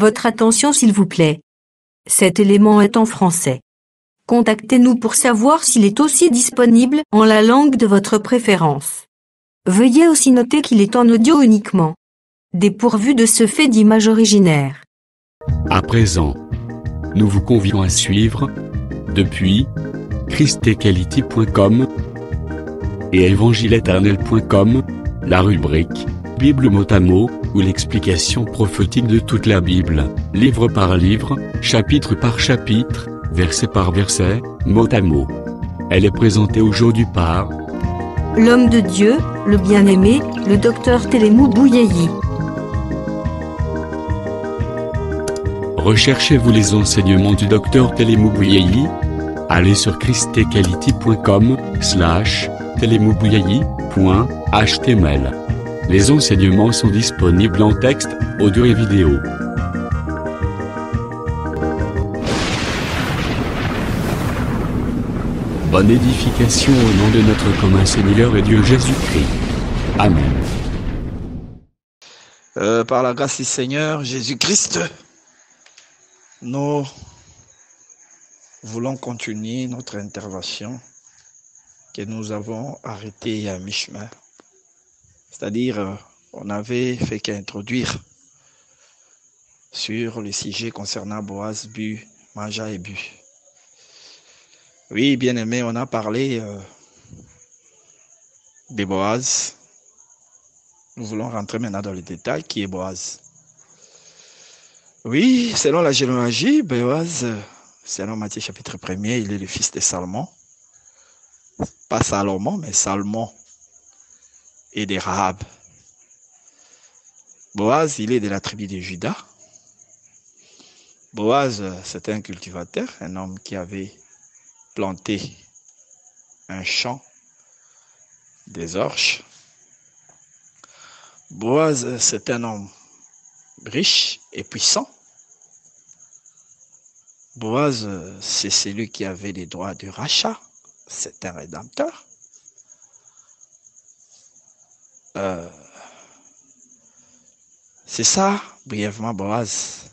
Votre attention s'il vous plaît. Cet élément est en français. Contactez-nous pour savoir s'il est aussi disponible en la langue de votre préférence. Veuillez aussi noter qu'il est en audio uniquement. Dépourvu de ce fait d'image originaire. À présent, nous vous convions à suivre, depuis christequality.com et évangile-éternel.com, la rubrique Bible mot à mot, ou l'explication prophétique de toute la Bible, livre par livre, chapitre par chapitre, verset par verset, mot à mot. Elle est présentée aujourd'hui par l'homme de Dieu, le bien-aimé, le docteur Télémou Bouyeyi. Recherchez-vous les enseignements du docteur Télémou Bouyeyi? Allez sur christequality.com/télémoubouyeyi.html. Les enseignements sont disponibles en texte, audio et vidéo. Bonne édification au nom de notre commun Seigneur et Dieu Jésus-Christ. Amen. Par la grâce du Seigneur Jésus-Christ, nous voulons continuer notre intervention que nous avons arrêtée à mi-chemin. C'est-à-dire, on avait fait qu'introduire sur le sujet concernant Boaz, Bu, Manja et Bu. Oui, bien aimé, on a parlé de Boaz. Nous voulons rentrer maintenant dans le détail qui est Boaz. Oui, selon la généalogie, Boaz, selon Matthieu chapitre 1er, il est le fils de Salmon. Pas Salomon, mais Salmon et de Rahab. Boaz, il est de la tribu de Juda. Boaz, c'était un cultivateur, un homme qui avait planté un champ, des orges. Boaz, c'est un homme riche et puissant. Boaz, c'est celui qui avait les droits de rachat. C'est un rédempteur. C'est ça, brièvement, Boaz.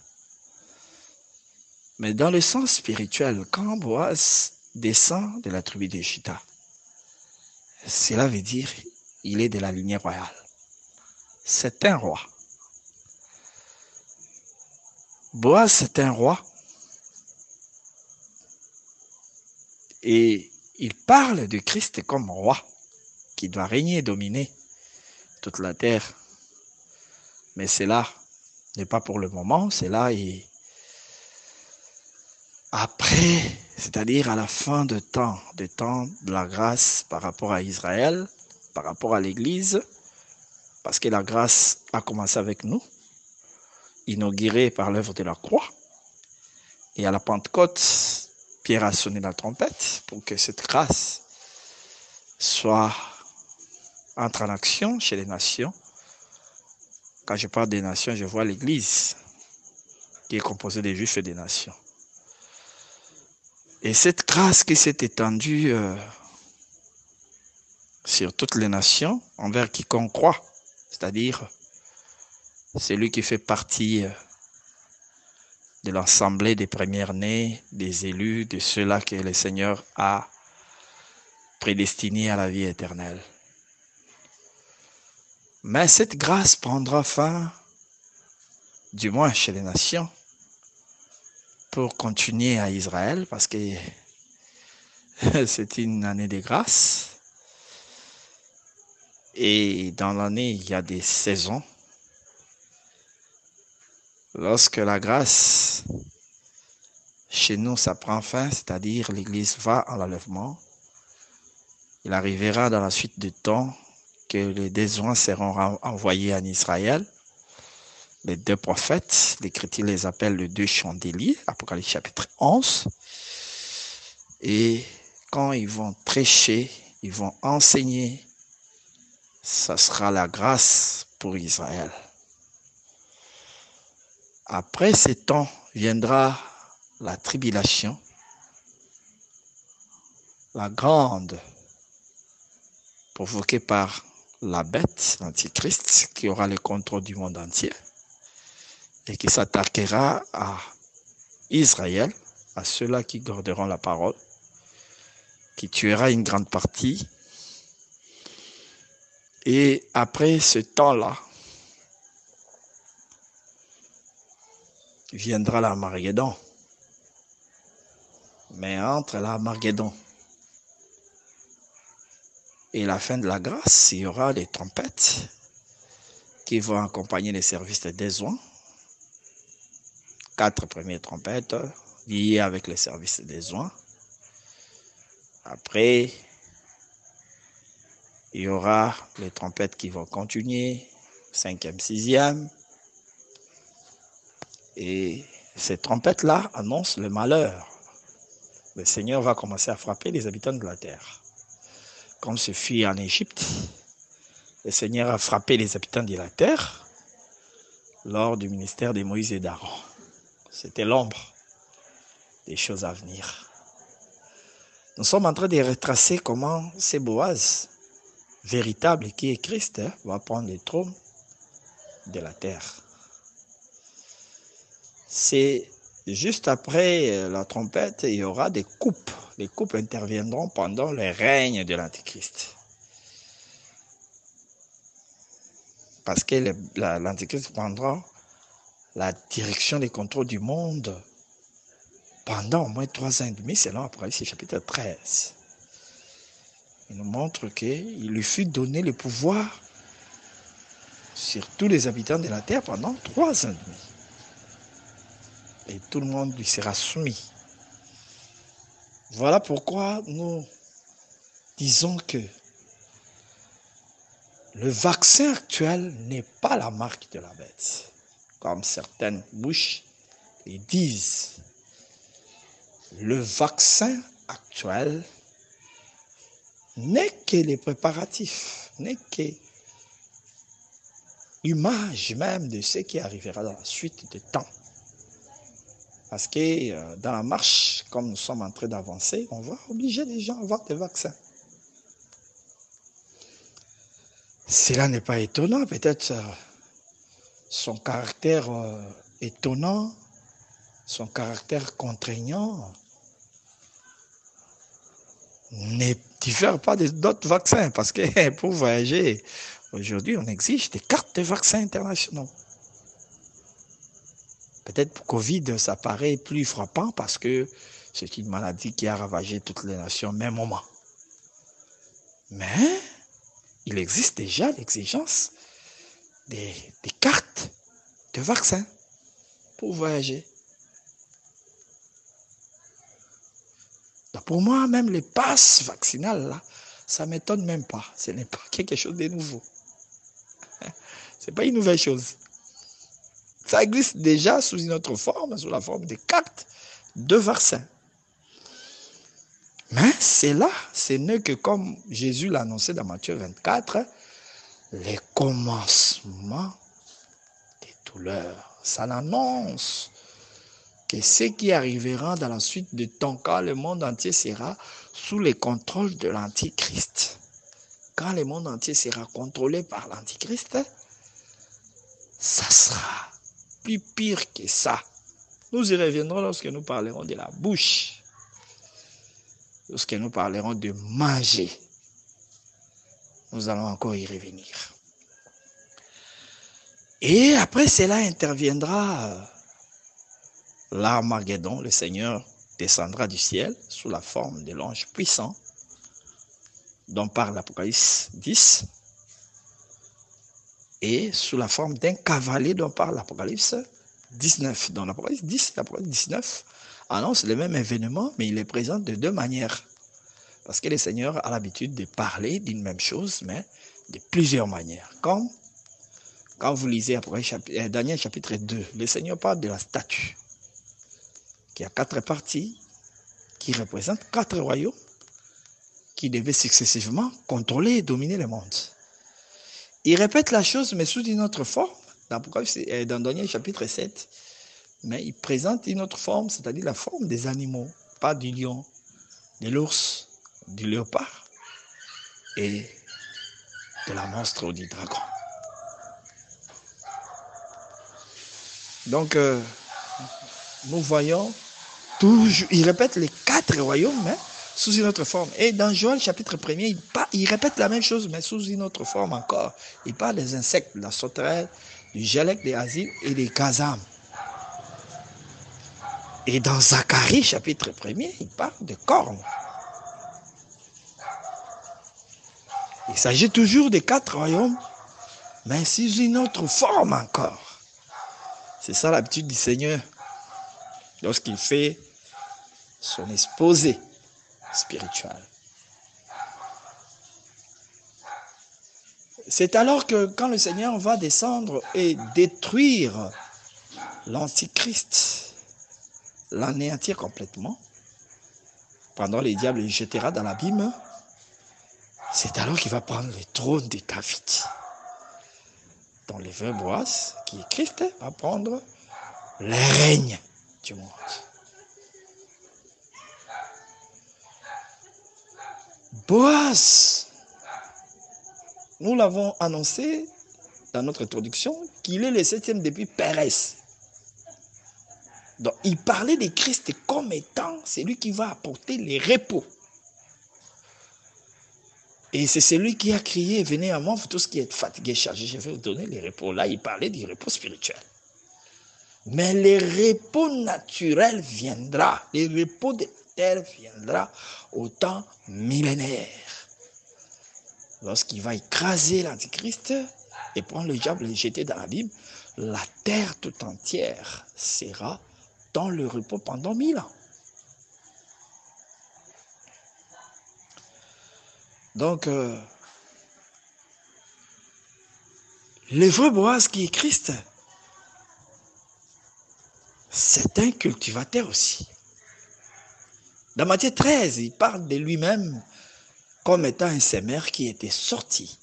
Mais dans le sens spirituel, quand Boaz descend de la tribu de Juda, cela veut dire qu'il est de la lignée royale. C'est un roi. Boaz, c'est un roi. Et il parle de Christ comme roi, qui doit régner et dominer toute la terre. Mais cela n'est pas pour le moment, cela est après, c'est-à-dire à la fin de temps de la grâce par rapport à Israël, par rapport à l'Église, parce que la grâce a commencé avec nous, inaugurée par l'œuvre de la croix. Et à la Pentecôte, Pierre a sonné la trompette pour que cette grâce entre en action chez les nations. Quand je parle des nations, je vois l'Église qui est composée des Juifs et des nations. Et cette grâce qui s'est étendue sur toutes les nations, envers quiconque croit, c'est-à-dire celui qui fait partie de l'assemblée des premiers-nés, des élus, de ceux-là que le Seigneur a prédestinés à la vie éternelle. Mais cette grâce prendra fin, du moins chez les nations, pour continuer à Israël, parce que c'est une année de grâce. Et dans l'année, il y a des saisons. Lorsque la grâce, chez nous, ça prend fin, c'est-à-dire l'Église va en l'enlèvement, il arrivera dans la suite du temps que les besoins seront envoyés en Israël. Les deux prophètes, l'Écriture les appelle les deux chandeliers, Apocalypse chapitre 11. Et quand ils vont prêcher, ils vont enseigner, ça sera la grâce pour Israël. Après ces temps viendra la tribulation, la grande, provoquée par la bête, l'antichrist, qui aura le contrôle du monde entier. et qui s'attaquera à Israël, à ceux-là qui garderont la parole, qui tuera une grande partie. Et après ce temps-là, viendra l'Armageddon. Mais entre l'Armageddon et la fin de la grâce, il y aura les trompettes qui vont accompagner les services de désoin. 4 premières trompettes liées avec les services de désoin. Après, il y aura les trompettes qui vont continuer, 5e, 6e. Et ces trompettes-là annoncent le malheur. Le Seigneur va commencer à frapper les habitants de la terre. Comme ce fut en Égypte, le Seigneur a frappé les habitants de la terre lors du ministère de Moïse et d'Aaron. C'était l'ombre des choses à venir. Nous sommes en train de retracer comment c'est Boaz, véritable qui est Christ, va prendre le trône de la terre. C'est juste après la trompette, il y aura des coupes. Les coupes interviendront pendant le règne de l'Antichrist. Parce que l'Antichrist prendra la direction des contrôles du monde pendant au moins 3 ans et demi, selon Apocalypse chapitre 13. Il nous montre qu'il lui fut donné le pouvoir sur tous les habitants de la terre pendant 3 ans et demi. Et tout le monde lui sera soumis. Voilà pourquoi nous disons que le vaccin actuel n'est pas la marque de la bête, comme certaines bouches le disent. Le vaccin actuel n'est que les préparatifs, n'est que l'image même de ce qui arrivera dans la suite du temps. Parce que dans la marche, comme nous sommes en train d'avancer, on va obliger les gens à avoir des vaccins. Cela n'est pas étonnant, peut-être son caractère étonnant, son caractère contraignant ne diffère pas d'autres vaccins. Parce que pour voyager, aujourd'hui, on exige des cartes de vaccins internationaux. Peut-être pour Covid, ça paraît plus frappant parce que c'est une maladie qui a ravagé toutes les nations au même moment. Mais il existe déjà l'exigence des cartes de vaccins pour voyager. Donc pour moi, même les passes vaccinales, là, ça ne m'étonne même pas. Ce n'est pas quelque chose de nouveau. Ce n'est pas une nouvelle chose. Ça existe déjà sous une autre forme, sous la forme de cartes de vaccins. Mais c'est là, ce n'est que comme Jésus l'a annoncé dans Matthieu 24, les commencements des douleurs. Ça l'annonce que ce qui arrivera dans la suite du temps, quand le monde entier sera sous le contrôle de l'Antichrist. Quand le monde entier sera contrôlé par l'Antichrist, ça sera plus pire que ça. Nous y reviendrons lorsque nous parlerons de la bouche. Lorsque nous parlerons de manger. Nous allons encore y revenir. Et après cela interviendra l'Armageddon. Le Seigneur descendra du ciel sous la forme de l'ange puissant dont parle l'Apocalypse 10 et sous la forme d'un cavalier dont parle l'Apocalypse 19. Dans l'Apocalypse 10 et l'Apocalypse 19 annonce le même événement, mais il les présente de 2 manières. Parce que le Seigneur a l'habitude de parler d'une même chose, mais de plusieurs manières. Comme quand vous lisez Daniel chapitre 2, le Seigneur parle de la statue, qui a 4 parties, qui représentent 4 royaumes, qui devaient successivement contrôler et dominer le monde. Il répète la chose, mais sous une autre forme, dans Daniel chapitre 7, mais il présente une autre forme, c'est-à-dire la forme des animaux, pas du lion, de l'ours, du léopard et de la monstre ou du dragon. Donc, nous voyons toujours, il répète les 4 royaumes, hein, sous une autre forme. Et dans Joël chapitre 1er, il répète la même chose, mais sous une autre forme encore. Il parle des insectes, de la sauterelle, du gélec, des asiles et des gazam. Et dans Zacharie chapitre 1er, il parle de cornes. Il s'agit toujours des 4 royaumes, mais sous une autre forme encore. C'est ça l'habitude du Seigneur lorsqu'il fait son exposé spirituel. C'est alors que quand le Seigneur va descendre et détruire l'Antichrist, l'anéantir complètement, pendant les diables le jettera dans l'abîme, c'est alors qu'il va prendre le trône de David. Dans les vins Boaz, qui est Christ, va prendre le règne du monde. Boaz, nous l'avons annoncé dans notre introduction, qu'il est le 7e depuis Pérez. Donc, il parlait de Christ comme étant celui qui va apporter les repos. Et c'est celui qui a crié, venez à moi, vous tous qui êtes fatigués, chargés, je vais vous donner les repos. Là, il parlait du repos spirituel. Mais le repos naturel viendra, le repos de terre viendra au temps millénaire. Lorsqu'il va écraser l'Antichrist et prendre le diable et le jeter dans l'abîme, la terre tout entière sera dans le repos pendant 1000 ans. Donc, le vrai Boaz qui est Christ, c'est un cultivateur aussi. Dans Matthieu 13, il parle de lui-même comme étant un semeur qui était sorti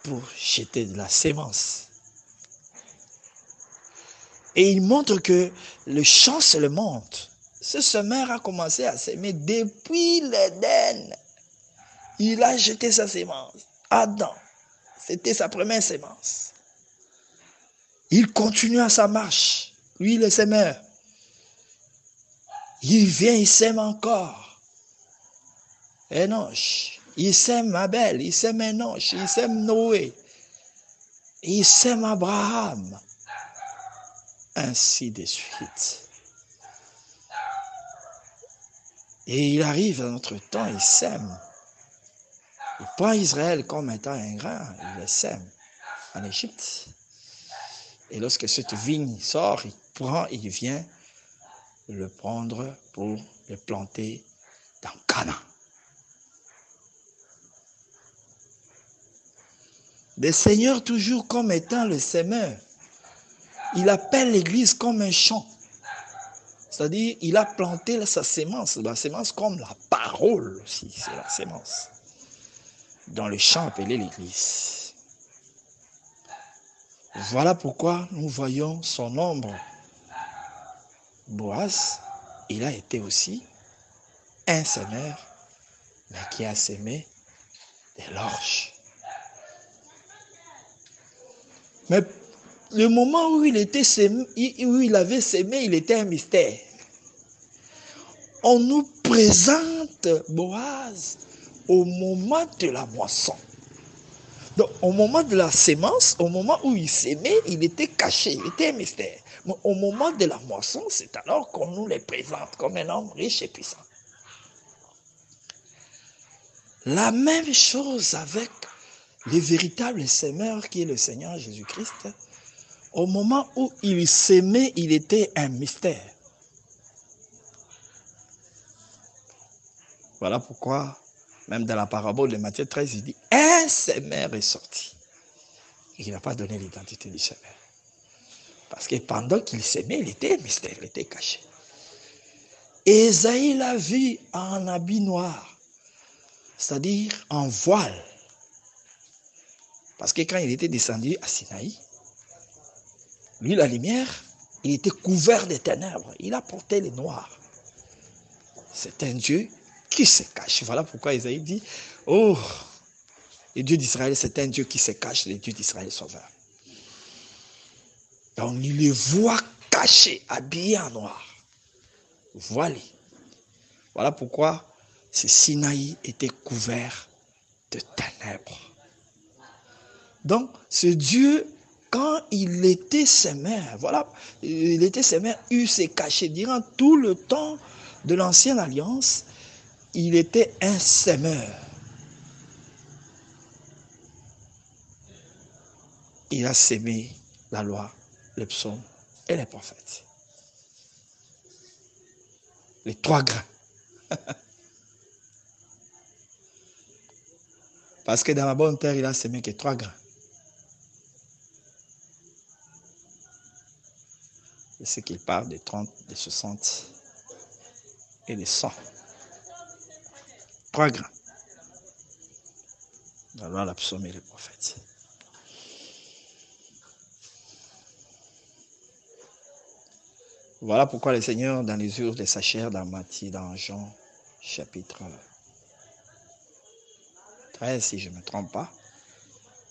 pour jeter de la sémence. Et il montre que le champ se le montre. Ce semeur a commencé à s'aimer depuis l'Éden. Il a jeté sa sémence. Adam, c'était sa première sémence. Il continue à sa marche. Lui, le semeur. Il vient, il sème encore. Enoch. Il sème Abel, il sème Enoch, il sème Noé. Il sème Abraham. Ainsi de suite. Et il arrive à notre temps, il sème. Il prend Israël comme étant un grain, il le sème en Égypte. Et lorsque cette vigne sort, il prend, il vient le prendre pour le planter dans Canaan. Le Seigneur, toujours comme étant le semeur, il appelle l'Église comme un champ. C'est-à-dire, il a planté la sémence comme la parole aussi, c'est la sémence. Dans le champ appelé l'Église. Voilà pourquoi nous voyons son ombre. Boaz, il a été aussi un semeur, mais qui a sémé des l'orge. Mais le moment où il était sémé, où il avait sémé, il était un mystère. On nous présente Boaz au moment de la moisson. Donc, au moment de la sémence, au moment où il s'aimait, il était caché, il était un mystère. Mais au moment de la moisson, c'est alors qu'on nous les présente comme un homme riche et puissant. La même chose avec le véritable semeur qui est le Seigneur Jésus-Christ. Au moment où il s'aimait, il était un mystère. Voilà pourquoi, même dans la parabole de Matthieu 13, il dit, un semeur est sorti. Il n'a pas donné l'identité du semeur. Parce que pendant qu'il s'aimait, il était un mystère, il était caché. Ésaïe l'a vu en habit noir, c'est-à-dire en voile. Parce que quand il était descendu à Sinaï, lui, la lumière, il était couvert de ténèbres. Il a porté le noir. C'est un Dieu qui se cache. Voilà pourquoi Isaïe dit, oh, le Dieu d'Israël, c'est un Dieu qui se cache, le Dieu d'Israël sauveur. Donc, il les voit cachés, habillés en noir, voilés. Voilà pourquoi ce Sinaï était couvert de ténèbres. Donc, ce Dieu, quand il était sémère, voilà, il était sémère, il s'est caché. Durant tout le temps de l'ancienne alliance, il était un sémeur. Il a sémé la loi, les psaumes et les prophètes. Les 3 grains. Parce que dans la bonne terre, il a sémé que 3 grains. C'est ce qu'il parle des 30, des 60 et des 100. 3 grains. La loi, la psaume et les prophètes. Voilà pourquoi le Seigneur, dans les jours de sa chair, dans Matthieu, dans Jean, chapitre 13, si je ne me trompe pas,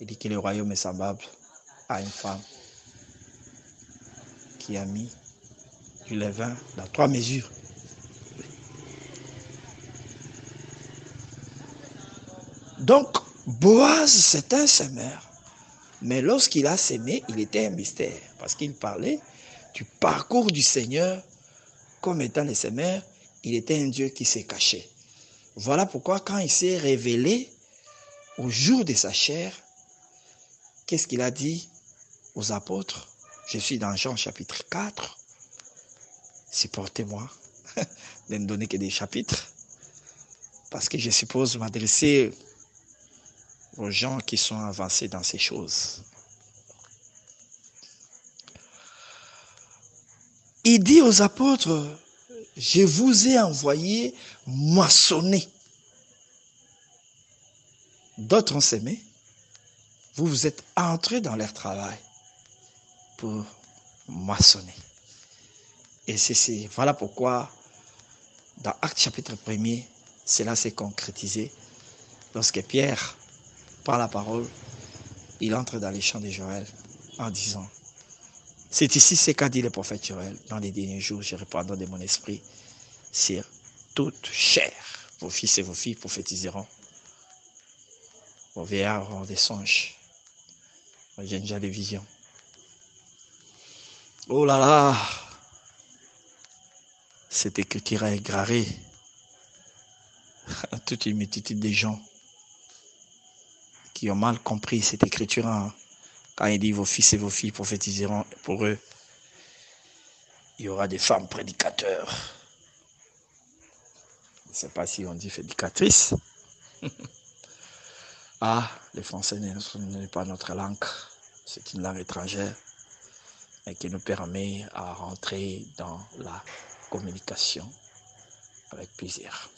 il dit que le royaume est semblable à une femme qui a mis du levain dans 3 mesures. Donc, Boaz, c'est un semeur. Mais lorsqu'il a sémé, il était un mystère. Parce qu'il parlait du parcours du Seigneur comme étant le semeur. Il était un Dieu qui s'est caché. Voilà pourquoi quand il s'est révélé au jour de sa chair, qu'est-ce qu'il a dit aux apôtres? Je suis dans Jean chapitre 4. Supportez-moi de ne donner que des chapitres. Parce que je suppose m'adresser aux gens qui sont avancés dans ces choses. Il dit aux apôtres, je vous ai envoyé moissonner. D'autres ont sémé. Vous êtes entrés dans leur travail pour moissonner. Et voilà pourquoi, dans Actes chapitre 1er, cela s'est concrétisé. Lorsque Pierre prend la parole, il entre dans les champs de Joël en disant, c'est ici ce qu'a dit le prophète Joël, dans les derniers jours, je répandrai de mon esprit sur toute chair. Vos fils et vos filles prophétiseront. Vos vieillards auront des songes. Vos jeunes gens des visions. Oh là là! Cette écriture est gravée à toute une multitude de gens qui ont mal compris cette écriture. Quand il dit vos fils et vos filles prophétiseront, pour eux, il y aura des femmes prédicateurs. Je ne sais pas si on dit prédicatrice. Le français n'est pas notre langue. C'est une langue étrangère, mais qui nous permet à rentrer dans la communication avec plaisir.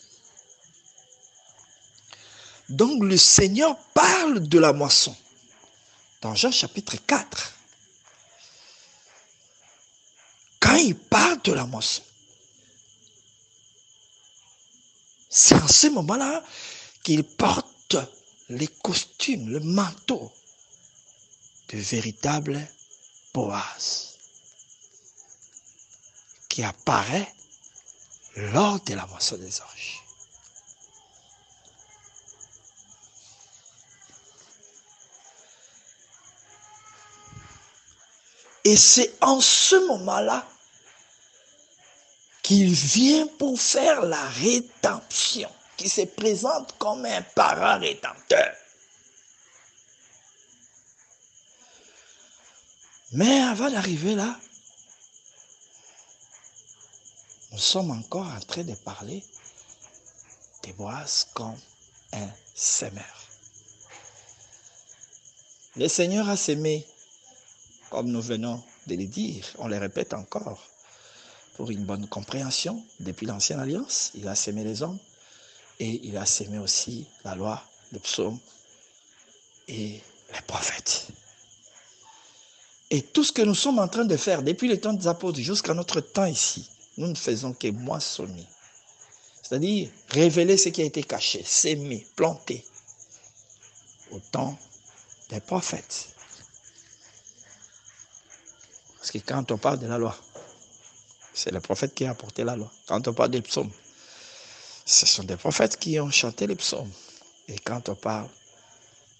Donc le Seigneur parle de la moisson. Dans Jean chapitre 4, quand il parle de la moisson, c'est en ce moment-là qu'il porte les costumes, le manteau de véritable Boaz qui apparaît lors de la moisson des orges. Et c'est en ce moment-là qu'il vient pour faire la rédemption, qui se présente comme un parent rédempteur. Mais avant d'arriver là, nous sommes encore en train de parler de Boaz comme un semeur. Le Seigneur a sémé, comme nous venons de le dire, on le répète encore, pour une bonne compréhension, depuis l'Ancienne Alliance, il a sémé les hommes et il a sémé aussi la loi, le psaume et les prophètes. Et tout ce que nous sommes en train de faire depuis le temps des apôtres jusqu'à notre temps ici, nous ne faisons que moissonner. C'est-à-dire révéler ce qui a été caché, s'aimer, planter au temps des prophètes. Parce que quand on parle de la loi, c'est le prophète qui a apporté la loi. Quand on parle des psaumes, ce sont des prophètes qui ont chanté les psaumes. Et quand on parle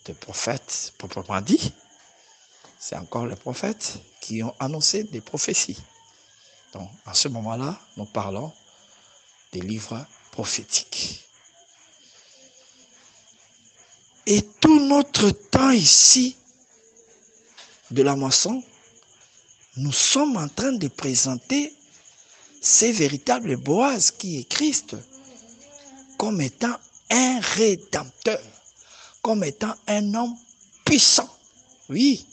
des prophètes proprement dit, c'est encore les prophètes qui ont annoncé des prophéties. Donc, à ce moment-là, nous parlons des livres prophétiques. Et tout notre temps ici, de la moisson, nous sommes en train de présenter ces véritables Boaz qui est Christ comme étant un rédempteur, comme étant un homme puissant. Oui,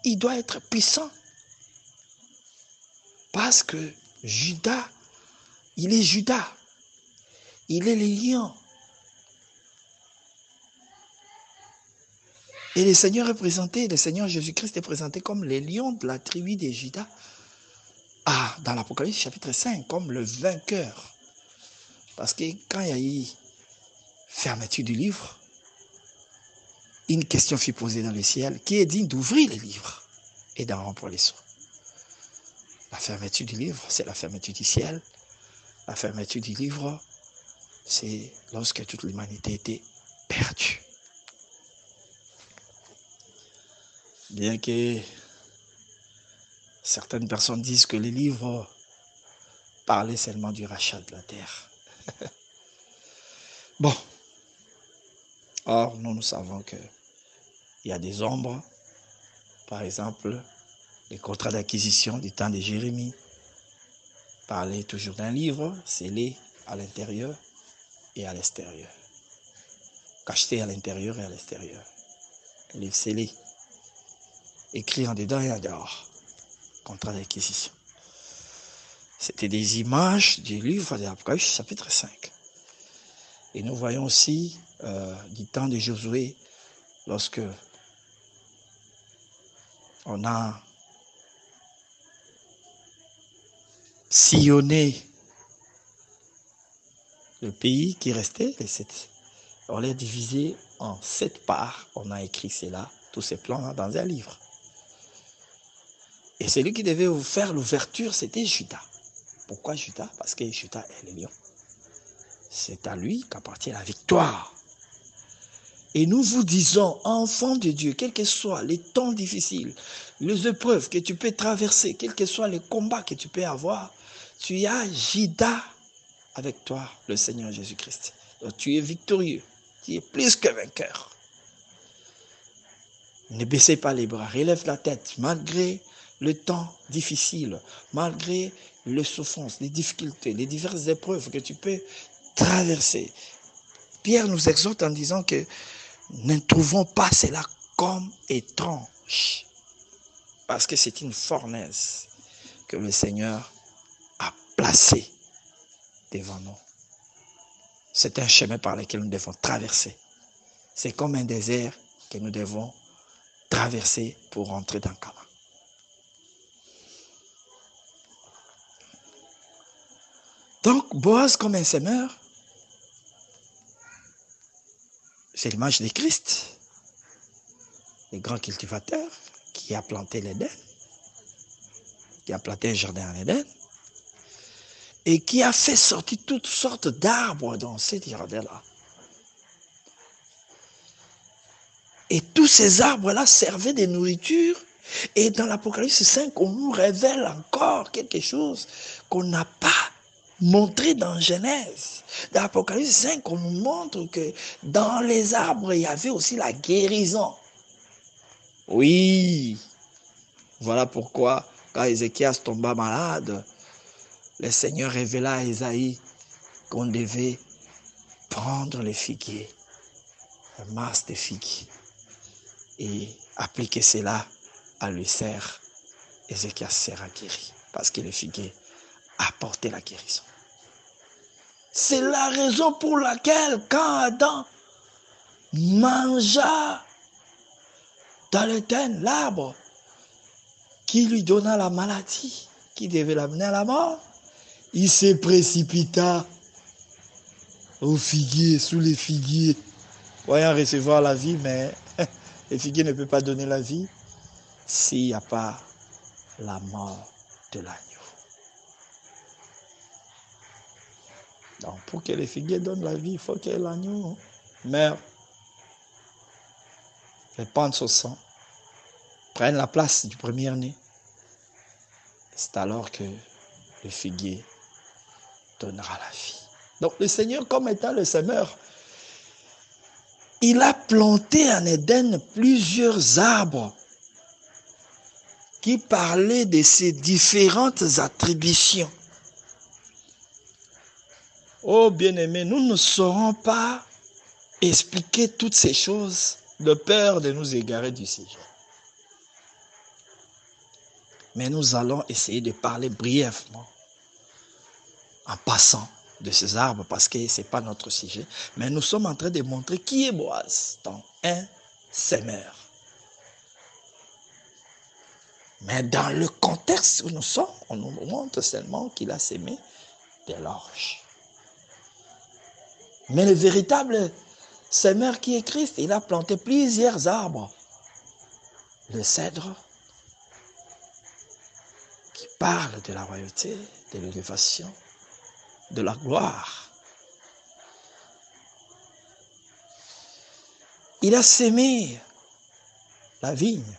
il doit être puissant. Parce que Judas, il est Judas. Il est le lion. Et le Seigneur est présenté, le Seigneur Jésus-Christ est présenté comme le lion de la tribu de Judas. Ah, dans l'Apocalypse chapitre 5, comme le vainqueur. Parce que quand il y a eu fermeture du livre, une question fut posée dans le ciel, qui est digne d'ouvrir le livre et d'en rompre les sceaux. La fermeture du livre, c'est la fermeture du ciel. La fermeture du livre, c'est lorsque toute l'humanité était perdue. Bien que certaines personnes disent que les livres parlaient seulement du rachat de la terre. Bon. Or, nous savons qu'il y a des ombres. Par exemple, les contrats d'acquisition du temps de Jérémie parlaient toujours d'un livre scellé à l'intérieur et à l'extérieur. Cacheté à l'intérieur et à l'extérieur. Un livre scellé. Écrit en dedans et en dehors. Contrat d'acquisition. C'était des images du livre de l'Apocalypse chapitre 5. Et nous voyons aussi du temps de Josué, lorsque on a sillonné le pays qui restait, on l'a divisé en 7 parts. On a écrit cela, tous ces plans dans un livre. Et celui qui devait vous faire l'ouverture, c'était Judas. Pourquoi Judas? Parce que Judas est le lion. C'est à lui qu'appartient la victoire. Et nous vous disons, enfants de Dieu, quels que soient les temps difficiles, les épreuves que tu peux traverser, quels que soient les combats que tu peux avoir, tu as Judas avec toi, le Seigneur Jésus-Christ. Donc tu es victorieux, tu es plus que vainqueur. Ne baissez pas les bras, relève la tête, malgré le temps difficile, malgré les souffrances, les difficultés, les diverses épreuves que tu peux traverser. Pierre nous exhorte en disant que ne trouvons pas cela comme étrange, parce que c'est une fournaise que le Seigneur a placée devant nous. C'est un chemin par lequel nous devons traverser. C'est comme un désert que nous devons traverser pour rentrer dans Canaan. Donc, Boaz comme un semeur, c'est l'image de Christ, le grand cultivateur qui a planté l'Éden, qui a planté un jardin en Éden, et qui a fait sortir toutes sortes d'arbres dans ce jardin-là. Et tous ces arbres-là servaient de nourriture. Et dans l'Apocalypse 5, on nous révèle encore quelque chose qu'on n'a pas montré dans Genèse. Dans l'Apocalypse 5, on nous montre que dans les arbres, il y avait aussi la guérison. Oui, voilà pourquoi, quand Ézéchias tomba malade, le Seigneur révéla à Ésaïe qu'on devait prendre les figuiers, un masse de figues, et appliquer cela à l'ulcère. Ézéchias sera guéri, parce que le figuier apportait la guérison. C'est la raison pour laquelle, quand Adam mangea dans l'Éden l'arbre qui lui donna la maladie, qui devait l'amener à la mort, il se précipita au figuier, sous les figuiers, voyant recevoir la vie, mais le figuier ne peut pas donner la vie s'il n'y a pas la mort de l'agneau. Donc, pour que les figuiers donnent la vie, il faut que l'agneau meure, répande son sang, prenne la place du premier-né. C'est alors que le figuier donnera la vie. Donc, le Seigneur, comme étant le semeur, il a planté en Éden plusieurs arbres qui parlaient de ses différentes attributions. Oh bien-aimés, nous ne saurons pas expliquer toutes ces choses de peur de nous égarer du sujet. Mais nous allons essayer de parler brièvement, en passant de ces arbres, parce que ce n'est pas notre sujet. Mais nous sommes en train de montrer qui est Boaz dans un semeur. Mais dans le contexte où nous sommes, on nous montre seulement qu'il a semé des l'orge. Mais le véritable semeur qui est Christ, il a planté plusieurs arbres. Le cèdre, qui parle de la royauté, de l'élévation, de la gloire. Il a sémé la vigne,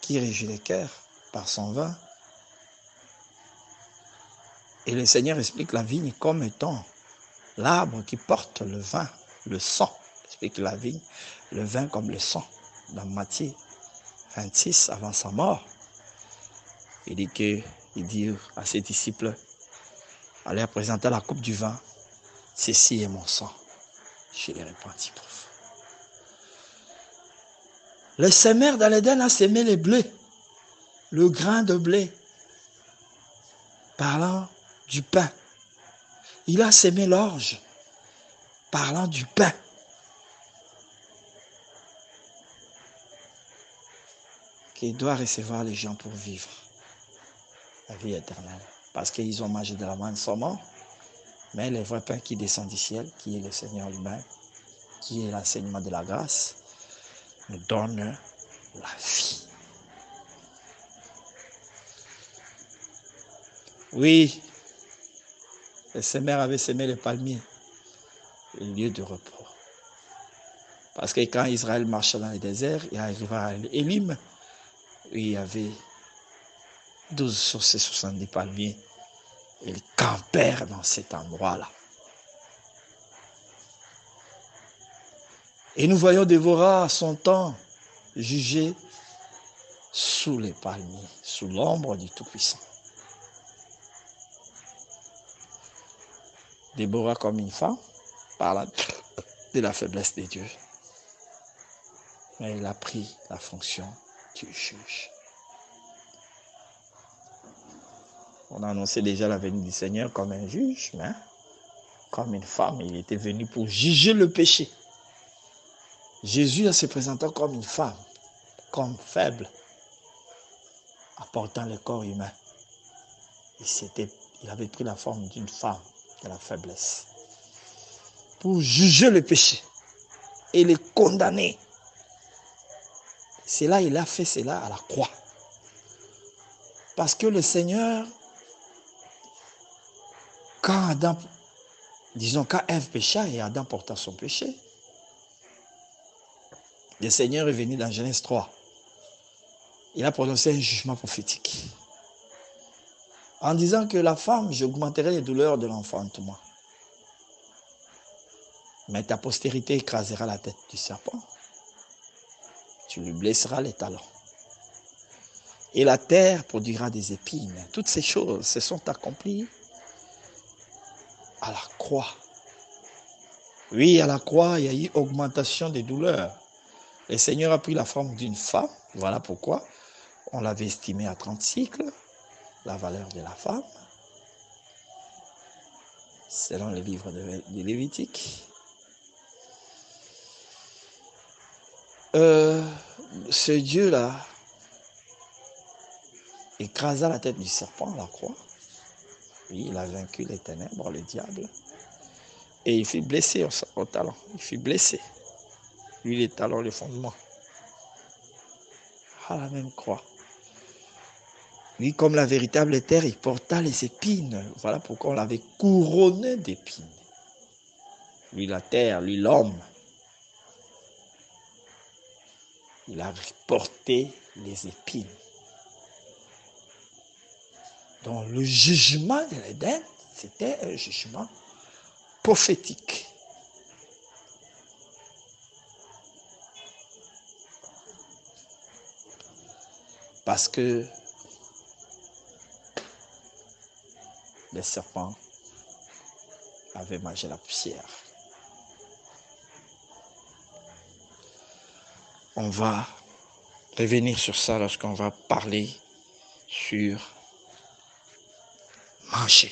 qui régit les cœurs par son vin. Et le Seigneur explique la vigne comme étant l'arbre qui porte le vin, le sang. Il explique la vigne, le vin comme le sang. Dans Matthieu 26, avant sa mort, il dit à ses disciples, allez présenter la coupe du vin, ceci est mon sang, je l'ai répandu pour vous. Le semeur dans l'Éden a sémé les blés, le grain de blé, parlant du pain. Il a sémé l'orge, parlant du pain. Qu'il doit recevoir les gens pour vivre la vie éternelle. Parce qu'ils ont mangé de la manne sans mort, mais le vrai pain qui descend du ciel, qui est le Seigneur lui-même, qui est l'enseignement de la grâce, nous donne la vie. Oui, le semeur avait semé les palmiers, le lieu de repos. Parce que quand Israël marchait dans le désert, il arriva à Élim, où il y avait 12 sur ces 70 palmiers. Ils campèrent dans cet endroit-là. Et nous voyons Déborah à son temps jugée sous les palmiers, sous l'ombre du Tout-Puissant. Déborah comme une femme, parlant de la faiblesse de Dieu. Mais elle a pris la fonction du juge. On a annoncé déjà la venue du Seigneur comme un juge, mais comme une femme, il était venu pour juger le péché. Jésus se présentant comme une femme, comme faible, apportant le corps humain. Il avait pris la forme d'une femme de la faiblesse pour juger le péché et le condamner. C'est là, il a fait cela à la croix. Parce que le Seigneur, quand Ève pécha et Adam porta son péché, le Seigneur est venu dans Genèse 3. Il a prononcé un jugement prophétique. En disant que la femme, j'augmenterai les douleurs de l'enfantement. Mais ta postérité écrasera la tête du serpent. Tu lui blesseras les talons. Et la terre produira des épines. Toutes ces choses se sont accomplies à la croix. Oui, à la croix, il y a eu augmentation des douleurs. Le Seigneur a pris la forme d'une femme. Voilà pourquoi on l'avait estimé à 30 cycles, la valeur de la femme, selon le livre de Lévitique. Ce Dieu-là écrasa la tête du serpent à la croix. Oui, il a vaincu les ténèbres, le diable. Et il fut blessé au talon. Il fut blessé. Lui, les talons, les fondements. à la même croix. Lui, comme la véritable terre, il porta les épines. Voilà pourquoi on l'avait couronné d'épines. Lui, la terre, lui, l'homme. Il a porté les épines. Donc, le jugement de l'Éden, c'était un jugement prophétique. Parce que les serpents avaient mangé la poussière. On va revenir sur ça lorsqu'on va parler sur manger.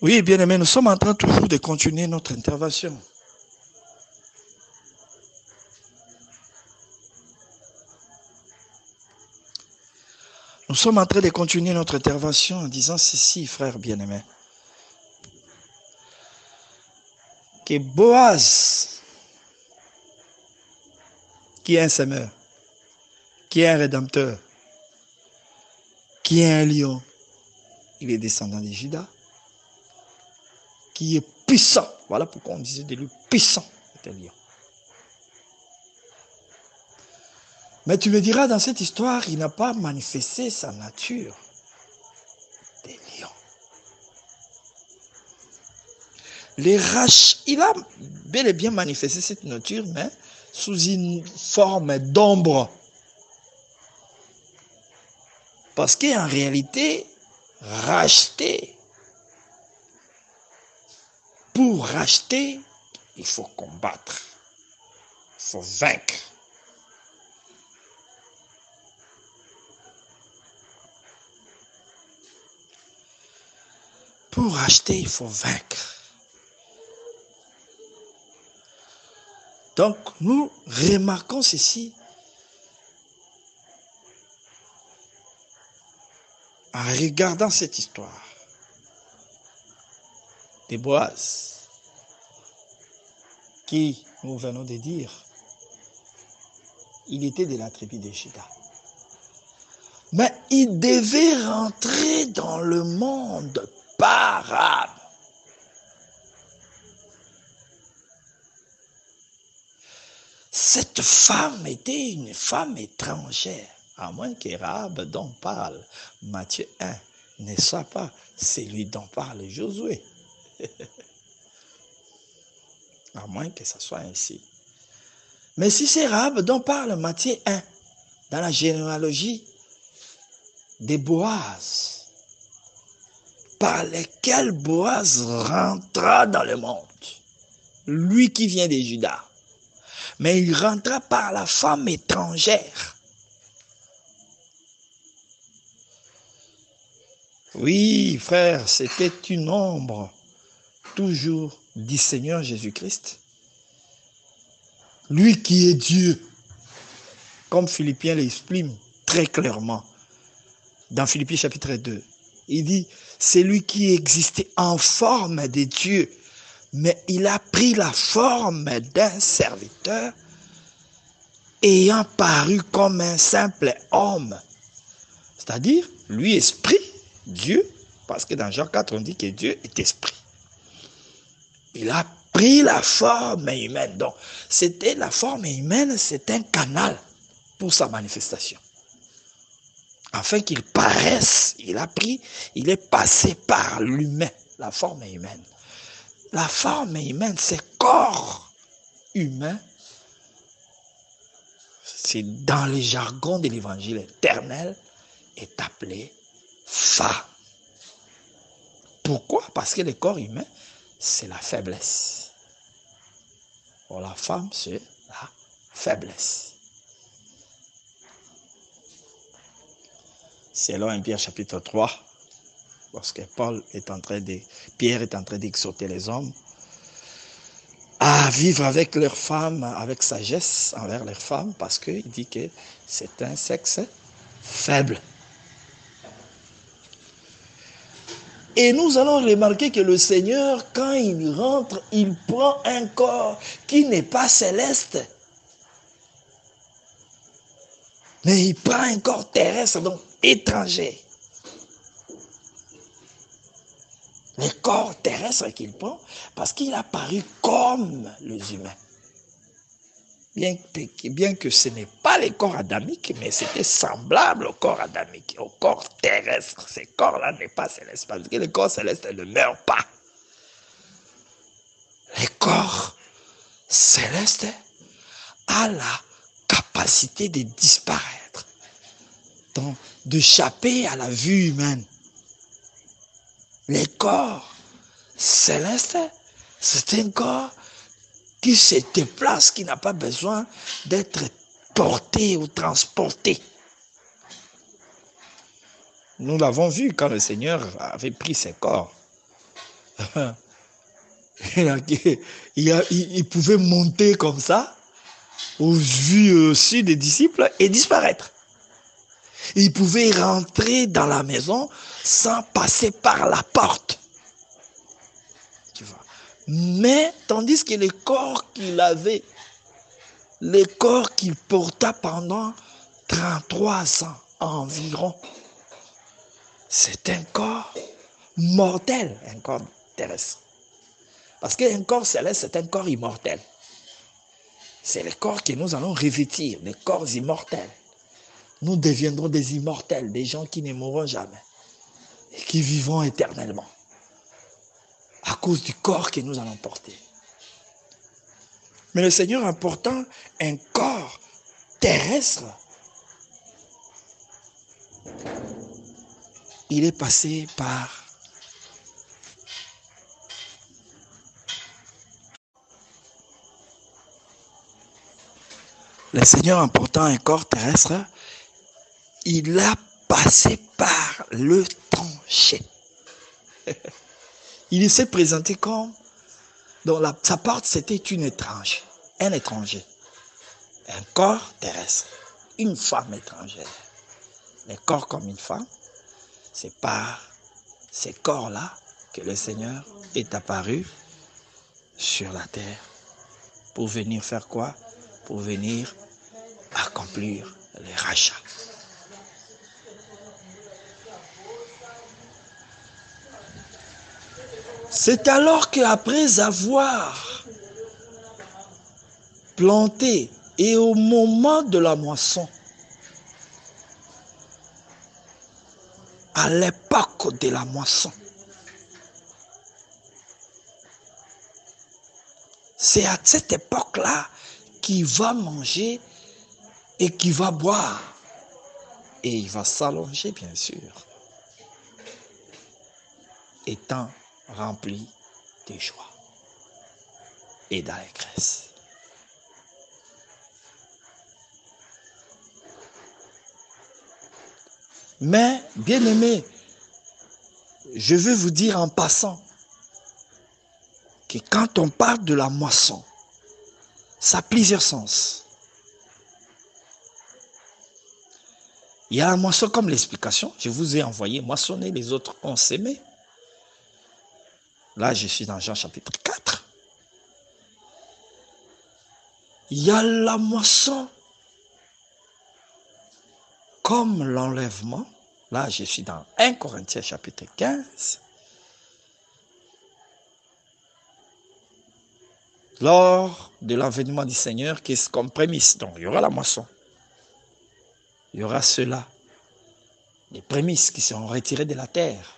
Oui, bien aimé, nous sommes en train toujours de continuer notre intervention. Nous sommes en train de continuer notre intervention en disant ceci, frère bien-aimé. Que Boaz, qui est un semeur, qui est un rédempteur, qui est un lion, il est descendant de Juda, qui est puissant. Voilà pourquoi on disait de lui puissant, c'est un lion. Mais tu me diras, dans cette histoire, il n'a pas manifesté sa nature des lions. Il a bel et bien manifesté cette nature, mais sous une forme d'ombre. Parce qu'en réalité, pour racheter, il faut combattre, il faut vaincre. Pour racheter, il faut vaincre. Donc, nous remarquons ceci en regardant cette histoire de Boaz, qui, nous venons de dire, il était de la tribu de Juda. Mais il devait rentrer dans le monde par Rahab. Cette femme était une femme étrangère, à moins que Rahab dont parle Matthieu 1 ne soit pas celui dont parle Josué. À moins que ce soit ainsi. Mais si c'est Rahab dont parle Matthieu 1, dans la généalogie de Boaz, par lesquels Boaz rentra dans le monde, lui qui vient de Juda, mais il rentra par la femme étrangère. Oui, frère, c'était une ombre toujours du Seigneur Jésus-Christ. Lui qui est Dieu, comme Philippiens l'exprime très clairement dans Philippiens chapitre 2. Il dit, c'est lui qui existait en forme de Dieu, mais il a pris la forme d'un serviteur, ayant paru comme un simple homme. C'est-à-dire, lui, esprit, Dieu, parce que dans Jean 4, on dit que Dieu est esprit. Il a pris la forme humaine. Donc, c'était la forme humaine, c'est un canal pour sa manifestation. Afin qu'il paraisse, il est passé par l'humain, la forme humaine. La forme humaine, c'est corps humain. C'est dans le jargon de l'évangile éternel, est appelé femme. Pourquoi? Parce que le corps humain, c'est la faiblesse. Pour la femme, c'est la faiblesse. Selon 1 Pierre chapitre 3, lorsque Pierre est en train d'exhorter les hommes à vivre avec leurs femmes, avec sagesse envers leurs femmes, parce qu'il dit que c'est un sexe faible. Et nous allons remarquer que le Seigneur, quand il rentre, il prend un corps qui n'est pas céleste. Mais il prend un corps terrestre, donc étranger. Le corps terrestre qu'il prend, parce qu'il a paru comme les humains. Bien que ce n'est pas le corps adamique, mais c'était semblable au corps adamique, au corps terrestre. Ce corps-là n'est pas céleste, parce que le corps céleste ne meurt pas. Le corps céleste a la capacité de disparaître, donc d'échapper à la vue humaine. Le corps céleste, c'est un corps qui se déplace, qui n'a pas besoin d'être porté ou transporté. Nous l'avons vu quand le Seigneur avait pris ses corps. Il pouvait monter comme ça, aux yeux aussi des disciples, et disparaître. Il pouvait rentrer dans la maison sans passer par la porte. Tu vois. Mais, tandis que le corps qu'il avait, le corps qu'il porta pendant 33 ans environ, c'est un corps mortel, un corps terrestre. Parce qu'un corps céleste, c'est un corps immortel. C'est le corps que nous allons revêtir, les corps immortels. Nous deviendrons des immortels, des gens qui ne mourront jamais et qui vivront éternellement à cause du corps que nous allons porter. Mais le Seigneur, en portant un corps terrestre, il est passé par le Seigneur, en portant un corps terrestre, il a passé par le tranché. Il s'est présenté comme, dans sa porte, c'était un étranger, un corps terrestre, une femme étrangère. Le corps comme une femme, c'est par ces corps-là que le Seigneur est apparu sur la terre. Pour venir faire quoi? Pour venir accomplir les rachats. C'est alors qu'après avoir planté et au moment de la moisson, à l'époque de la moisson, c'est à cette époque-là qu'il va manger et qu'il va boire. Et il va s'allonger, bien sûr, étant rempli de joie et d'allégresse. Mais, bien-aimés, je veux vous dire en passant que quand on parle de la moisson, ça a plusieurs sens. Il y a la moisson comme l'explication. Je vous ai envoyé moissonner, les autres ont sémé. Là, je suis dans Jean chapitre 4. Il y a la moisson comme l'enlèvement. Là, je suis dans 1 Corinthiens chapitre 15. Lors de l'avènement du Seigneur, qui est comme prémisse. Donc, il y aura la moisson. Il y aura cela. Les prémices qui seront retirées de la terre.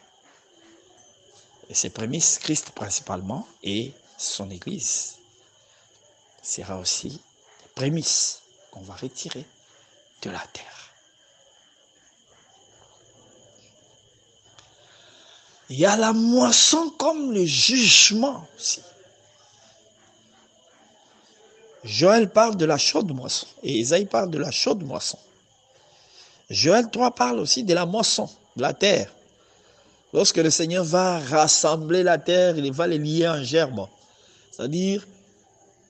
Et ces prémices, Christ principalement et son Église, sera aussi des prémices qu'on va retirer de la terre. Il y a la moisson comme le jugement aussi. Joël parle de la chaude moisson et Isaïe parle de la chaude moisson. Joël 3 parle aussi de la moisson, de la terre. Lorsque le Seigneur va rassembler la terre, il va les lier en germes. C'est-à-dire,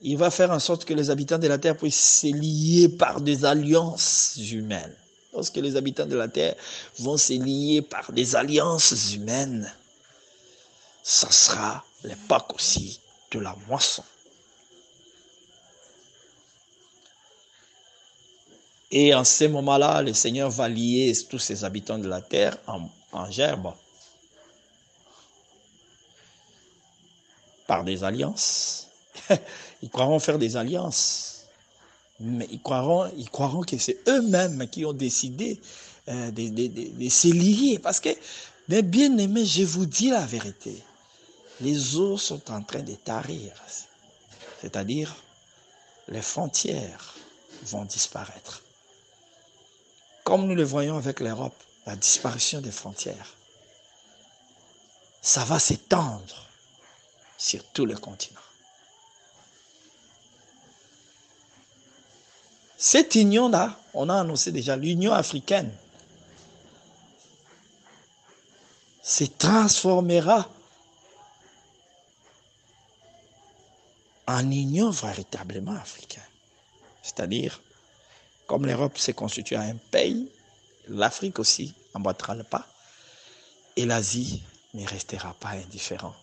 il va faire en sorte que les habitants de la terre puissent se lier par des alliances humaines. Lorsque les habitants de la terre vont se lier par des alliances humaines, ça sera l'époque aussi de la moisson. Et en ce moment-là, le Seigneur va lier tous ces habitants de la terre en gerbes par des alliances. Ils croiront faire des alliances, mais ils croiront que c'est eux-mêmes qui ont décidé de se lier. Parce que, mes bien-aimés, je vous dis la vérité, les eaux sont en train de tarir. C'est-à-dire, les frontières vont disparaître. Comme nous le voyons avec l'Europe, la disparition des frontières, ça va s'étendre sur tout le continent. Cette union-là, on a annoncé déjà, l'Union africaine, se transformera en union véritablement africaine. C'est-à-dire, comme l'Europe s'est constituée à un pays, l'Afrique aussi emboîtera le pas et l'Asie ne restera pas indifférent.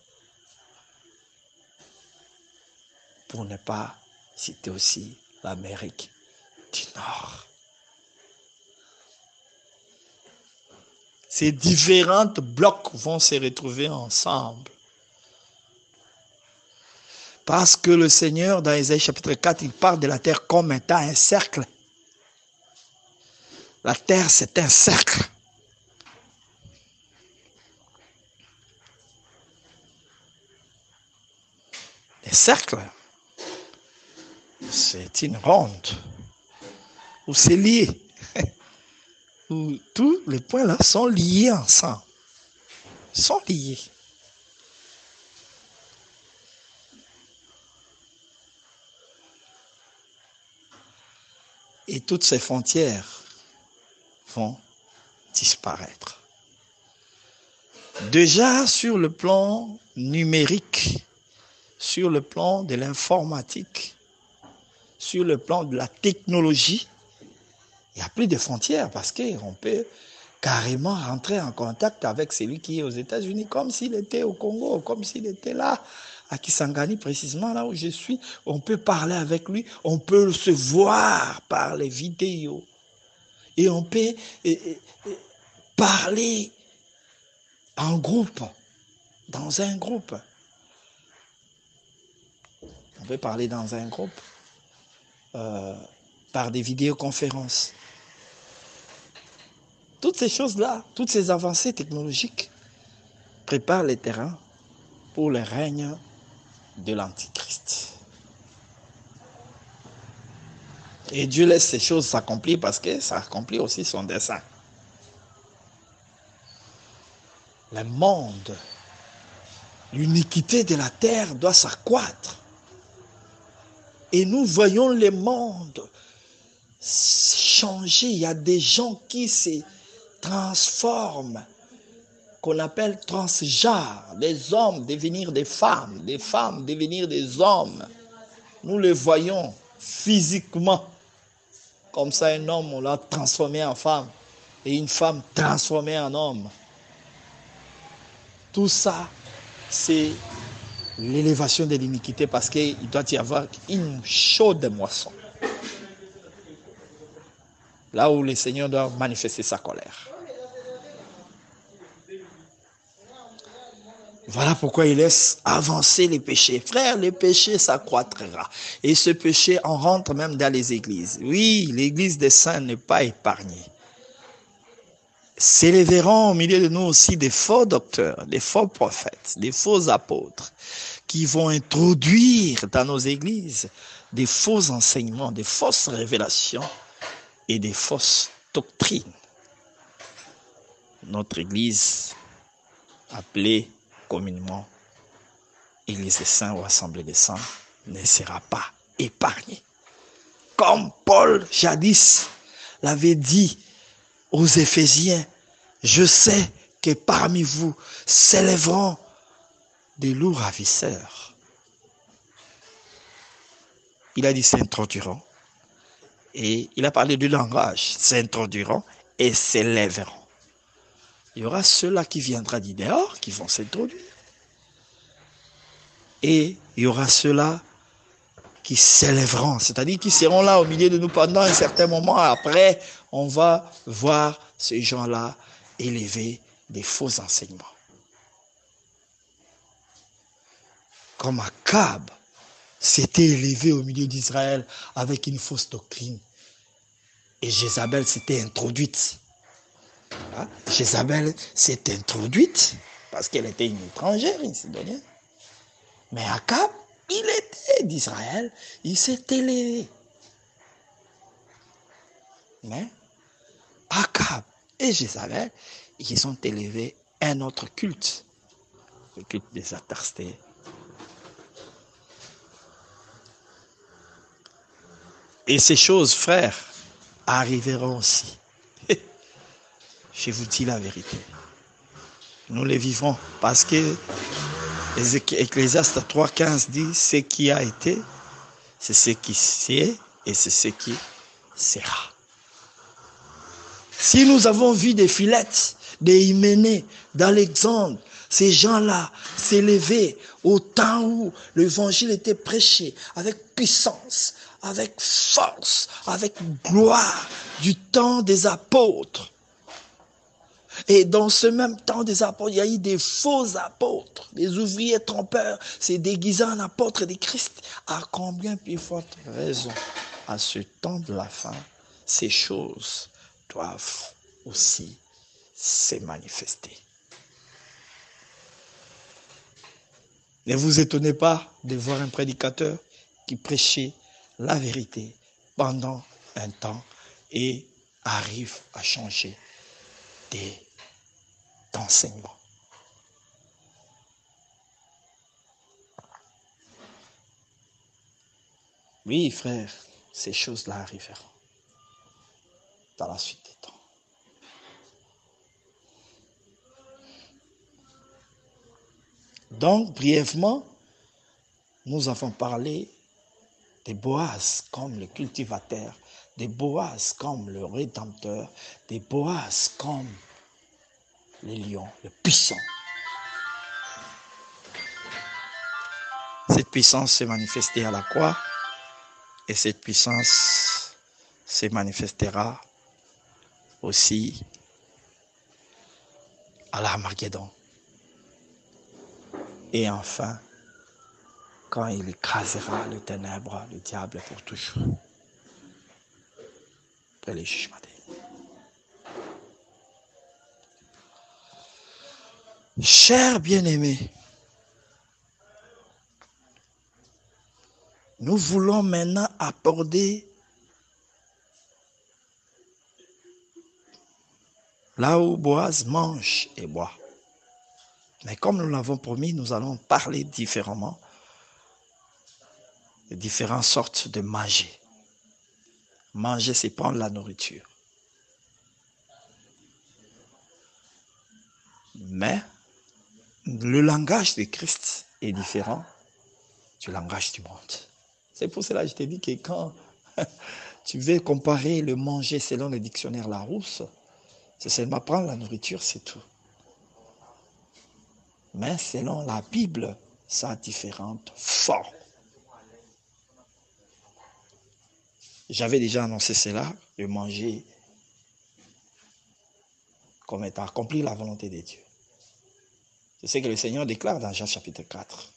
Pour ne pas citer aussi l'Amérique du Nord. Ces différents blocs vont se retrouver ensemble. Parce que le Seigneur, dans Ésaïe chapitre 4, il parle de la terre comme étant un cercle. La terre, c'est un cercle. Le cercle, c'est une ronde où c'est lié. Où tous les points là sont liés ensemble. Sont liés. Et toutes ces frontières vont disparaître. Déjà sur le plan numérique, sur le plan de l'informatique, sur le plan de la technologie, il n'y a plus de frontières parce qu'on peut carrément rentrer en contact avec celui qui est aux États-Unis comme s'il était au Congo, comme s'il était là, à Kisangani précisément, là où je suis. On peut parler avec lui, on peut se voir par les vidéos. Et on peut parler en groupe, dans un groupe. On peut parler dans un groupe par des vidéoconférences. Toutes ces choses-là, toutes ces avancées technologiques préparent les terrains pour le règne de l'Antichrist. Et Dieu laisse ces choses s'accomplir parce que ça accomplit aussi son dessein. Le monde, l'iniquité de la terre doit s'accroître. Et nous voyons le monde changer. Il y a des gens qui se transforment, qu'on appelle transgenres, des hommes devenir des femmes devenir des hommes. Nous le voyons physiquement. Comme ça, un homme, on l'a transformé en femme. Et une femme transformée en homme. Tout ça, c'est l'élévation de l'iniquité parce qu'il doit y avoir une chaude moisson. Là où le Seigneur doit manifester sa colère. Voilà pourquoi il laisse avancer les péchés. Frère, le péché s'accroîtra. Et ce péché, on rentre même dans les églises. Oui, l'église des saints n'est pas épargnée. S'élèveront au milieu de nous aussi des faux docteurs, des faux prophètes, des faux apôtres qui vont introduire dans nos églises des faux enseignements, des fausses révélations et des fausses doctrines. Notre église, appelée communément Église des saints ou Assemblée des saints, ne sera pas épargnée. Comme Paul jadis l'avait dit aux Éphésiens, je sais que parmi vous s'élèveront des loups ravisseurs. Il a dit s'introduiront. Et il a parlé du langage, s'introduiront et s'élèveront. Il y aura ceux-là qui viendront du dehors, qui vont s'introduire. Et il y aura ceux-là qui s'élèveront, c'est-à-dire qui seront là au milieu de nous pendant un certain moment. Après, on va voir ces gens-là élever des faux enseignements. Comme Akab s'était élevé au milieu d'Israël avec une fausse doctrine. Et Jézabel s'était introduite. Jézabel s'est introduite parce qu'elle était une étrangère, une Sidonienne. Mais Akab, il était d'Israël, il s'est élevé. Mais Akab et Jézabel, ils ont élevé un autre culte, le culte des Atarstés. Et ces choses, frères, arriveront aussi. Je vous dis la vérité. Nous les vivrons parce que Ecclésiaste 3,15 dit ce qui a été, c'est ce qui est et c'est ce qui sera. Si nous avons vu des Philettes, des Hyménée, d'Alexandre, ces gens-là s'élever au temps où l'évangile était prêché avec puissance, avec force, avec gloire, du temps des apôtres. Et dans ce même temps des apôtres, il y a eu des faux apôtres, des ouvriers trompeurs, c'est déguisé en apôtres de Christ. À combien plus forte raison, à ce temps de la fin, ces choses doivent aussi se manifester. Ne vous étonnez pas de voir un prédicateur qui prêchait la vérité pendant un temps et arrive à changer d'enseignement. Oui, frère, ces choses-là arriveront dans la suite des temps. Donc, brièvement, nous avons parlé des Boaz comme le cultivateur, des Boaz comme le rédempteur, des Boaz comme les lions, le puissant. Cette puissance s'est manifestée à la croix et cette puissance se manifestera aussi à l'Armageddon. Et enfin, quand il écrasera le ténèbre, le diable pour toujours. Après les jugements. Chers bien-aimés, nous voulons maintenant aborder là où Boaz mange et boit. Mais comme nous l'avons promis, nous allons parler différemment de différentes sortes de manger. Manger, c'est prendre la nourriture. Mais le langage de Christ est différent du langage du monde. C'est pour cela que je t'ai dit que quand tu veux comparer le manger selon le dictionnaire Larousse, c'est seulement prendre la nourriture, c'est tout. Mais selon la Bible, ça a différentes formes. J'avais déjà annoncé cela, de manger comme étant accomplir la volonté de Dieu. C'est ce que le Seigneur déclare dans Jean chapitre 4.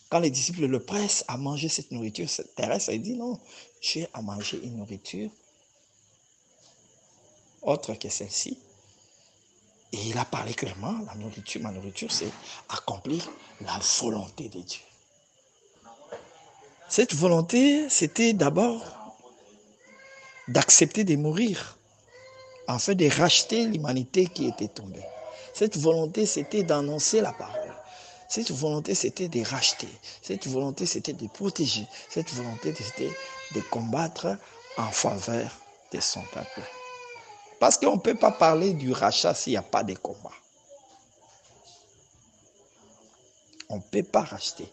Quand les disciples le pressent à manger cette nourriture terrestre, il dit non, j'ai à manger une nourriture autre que celle-ci. Et il a parlé clairement, ma nourriture, c'est accomplir la volonté de Dieu. Cette volonté, c'était d'abord d'accepter de mourir, afin de racheter l'humanité qui était tombée. Cette volonté, c'était d'annoncer la parole. Cette volonté, c'était de racheter. Cette volonté, c'était de protéger. Cette volonté, c'était de combattre en faveur de son peuple. Parce qu'on ne peut pas parler du rachat s'il n'y a pas de combat. On ne peut pas racheter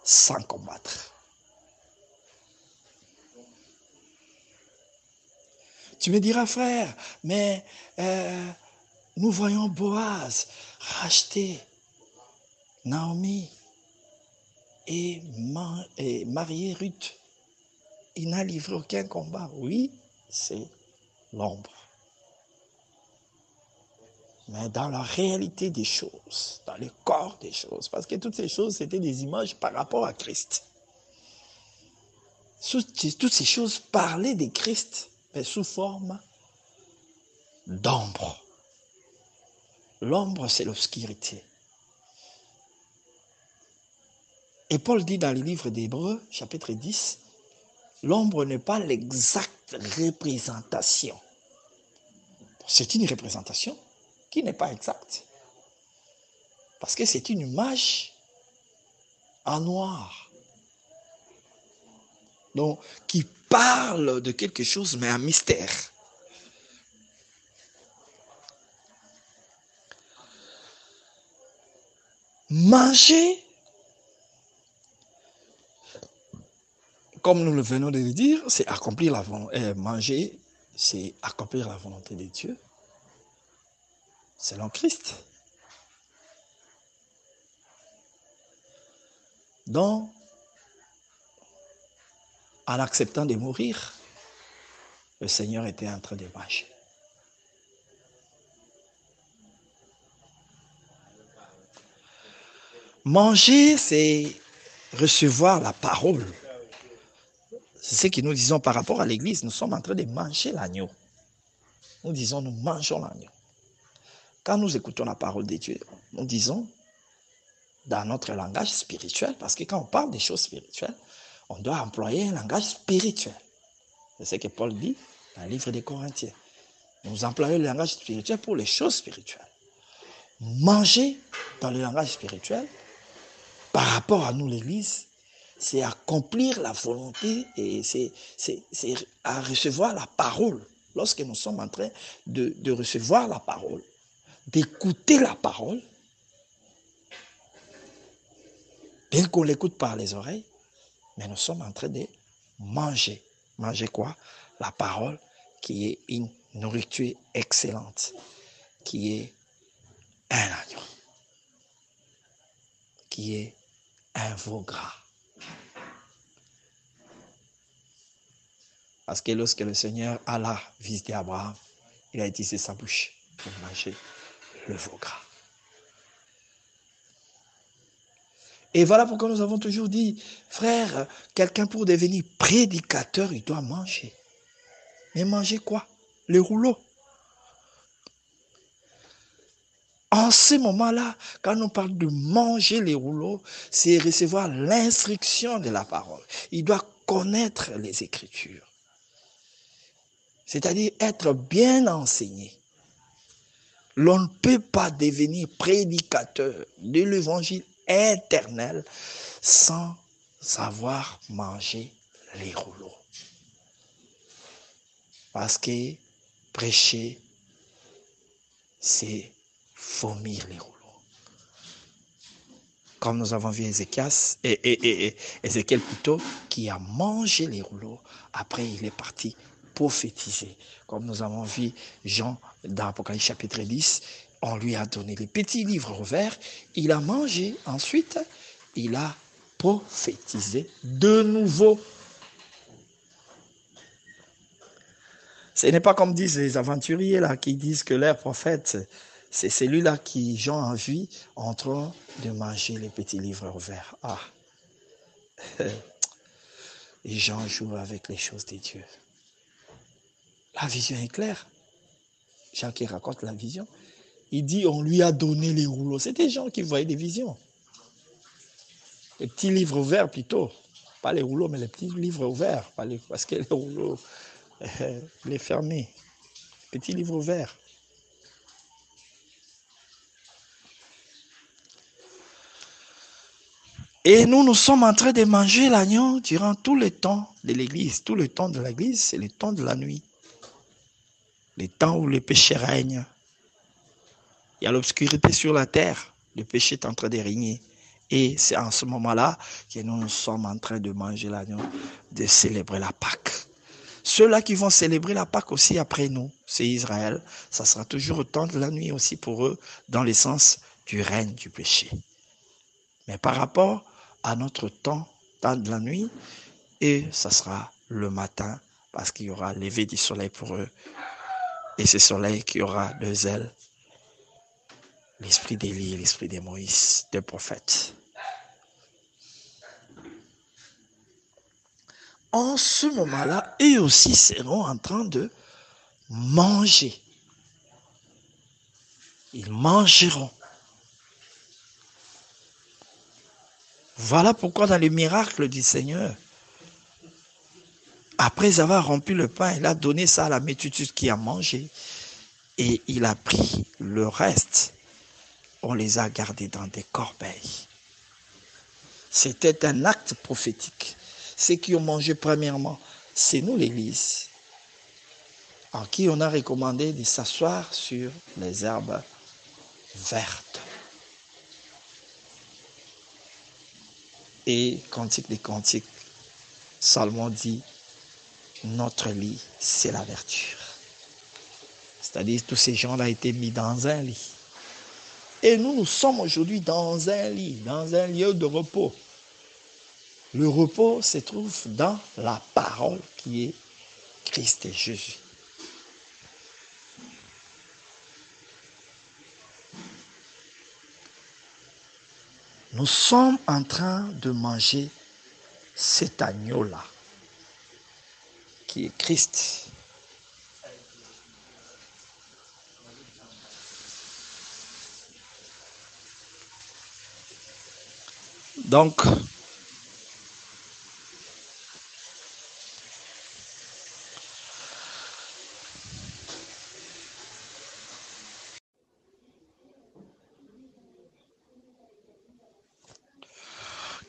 sans combattre. Tu me diras, frère, mais nous voyons Boaz racheter Naomi. et marié Ruth. Il n'a livré aucun combat. Oui, c'est l'ombre. Mais dans la réalité des choses, dans le corps des choses, parce que toutes ces choses, c'était des images par rapport à Christ. Toutes ces choses parlaient de Christ, mais sous forme d'ombre. L'ombre, c'est l'obscurité. Et Paul dit dans le livre d'Hébreux, chapitre 10, l'ombre n'est pas l'exacte représentation. C'est une représentation qui n'est pas exacte. Parce que c'est une image en noir. Donc, qui parle de quelque chose, mais un mystère. Manger, comme nous le venons de le dire, c'est accomplir la volonté. Manger, c'est accomplir la volonté de Dieu, selon Christ. Donc, en acceptant de mourir, le Seigneur était en train de manger. Manger, c'est recevoir la parole. C'est ce que nous disons par rapport à l'Église. Nous sommes en train de manger l'agneau. Nous disons, nous mangeons l'agneau. Quand nous écoutons la parole de Dieu, nous disons, dans notre langage spirituel, parce que quand on parle des choses spirituelles, on doit employer un langage spirituel. C'est ce que Paul dit dans le livre des Corinthiens. Nous employons le langage spirituel pour les choses spirituelles. Manger dans le langage spirituel, par rapport à nous, l'Église, c'est accomplir la volonté et c'est à recevoir la parole. Lorsque nous sommes en train de recevoir la parole, d'écouter la parole, bien qu'on l'écoute par les oreilles, mais nous sommes en train de manger. Manger quoi? La parole qui est une nourriture excellente, qui est un agneau, qui est un veau gras. Parce que lorsque le Seigneur alla visiter Abraham, il a utilisé sa bouche pour manger le veau gras. Et voilà pourquoi nous avons toujours dit, frère, quelqu'un pour devenir prédicateur, il doit manger. Mais manger quoi? Les rouleaux. En ce moment-là, quand on parle de manger les rouleaux, c'est recevoir l'instruction de la parole. Il doit connaître les Écritures. C'est-à-dire être bien enseigné. L'on ne peut pas devenir prédicateur de l'évangile éternel sans savoir manger les rouleaux. Parce que prêcher, c'est vomir les rouleaux. Comme nous avons vu Ézéchiel plutôt, qui a mangé les rouleaux, après il est parti prophétiser. Comme nous avons vu Jean dans Apocalypse chapitre 10, on lui a donné les petits livres ouverts, il a mangé, ensuite il a prophétisé de nouveau. Ce n'est pas comme disent les aventuriers là, qui disent que leur prophète, c'est celui-là qui, Jean a vu en train de manger les petits livres ouverts. Ah, et Jean joue avec les choses de Dieu. La vision est claire. Jean qui raconte la vision, il dit on lui a donné les rouleaux. C'était Jean qui voyait des visions. Les petits livres ouverts plutôt. Pas les rouleaux, mais les petits livres ouverts. Parce que les rouleaux, les fermés. Petits livres ouverts. Et nous sommes en train de manger l'agneau durant tout le temps de l'église. Tout le temps de l'église, c'est le temps de la nuit. Le temps où le péché règne. Il y a l'obscurité sur la terre. Le péché est en train de régner. Et c'est en ce moment-là que nous sommes en train de manger l'agneau, de célébrer la Pâque. Ceux-là qui vont célébrer la Pâque aussi après nous, c'est Israël. Ça sera toujours au temps de la nuit aussi pour eux, dans le sens du règne du péché. Mais par rapport à notre temps de la nuit, et ça sera le matin, parce qu'il y aura lever du soleil pour eux. Et ce soleil qui aura deux ailes, l'esprit d'Élie, l'esprit de Moïse, des prophètes. En ce moment-là, eux aussi seront en train de manger. Ils mangeront. Voilà pourquoi dans les miracles du Seigneur, après avoir rompu le pain, il a donné ça à la multitude qui a mangé. Et il a pris le reste. On les a gardés dans des corbeilles. C'était un acte prophétique. Ceux qui ont mangé premièrement, c'est nous l'Église, en qui on a recommandé de s'asseoir sur les herbes vertes. Et Cantique des Cantiques, Salomon dit, notre lit, c'est la vertu. C'est-à-dire tous ces gens-là ont été mis dans un lit. Et nous sommes aujourd'hui dans un lit, dans un lieu de repos. Le repos se trouve dans la parole qui est Christ et Jésus. Nous sommes en train de manger cet agneau-là, qui est Christ. Donc,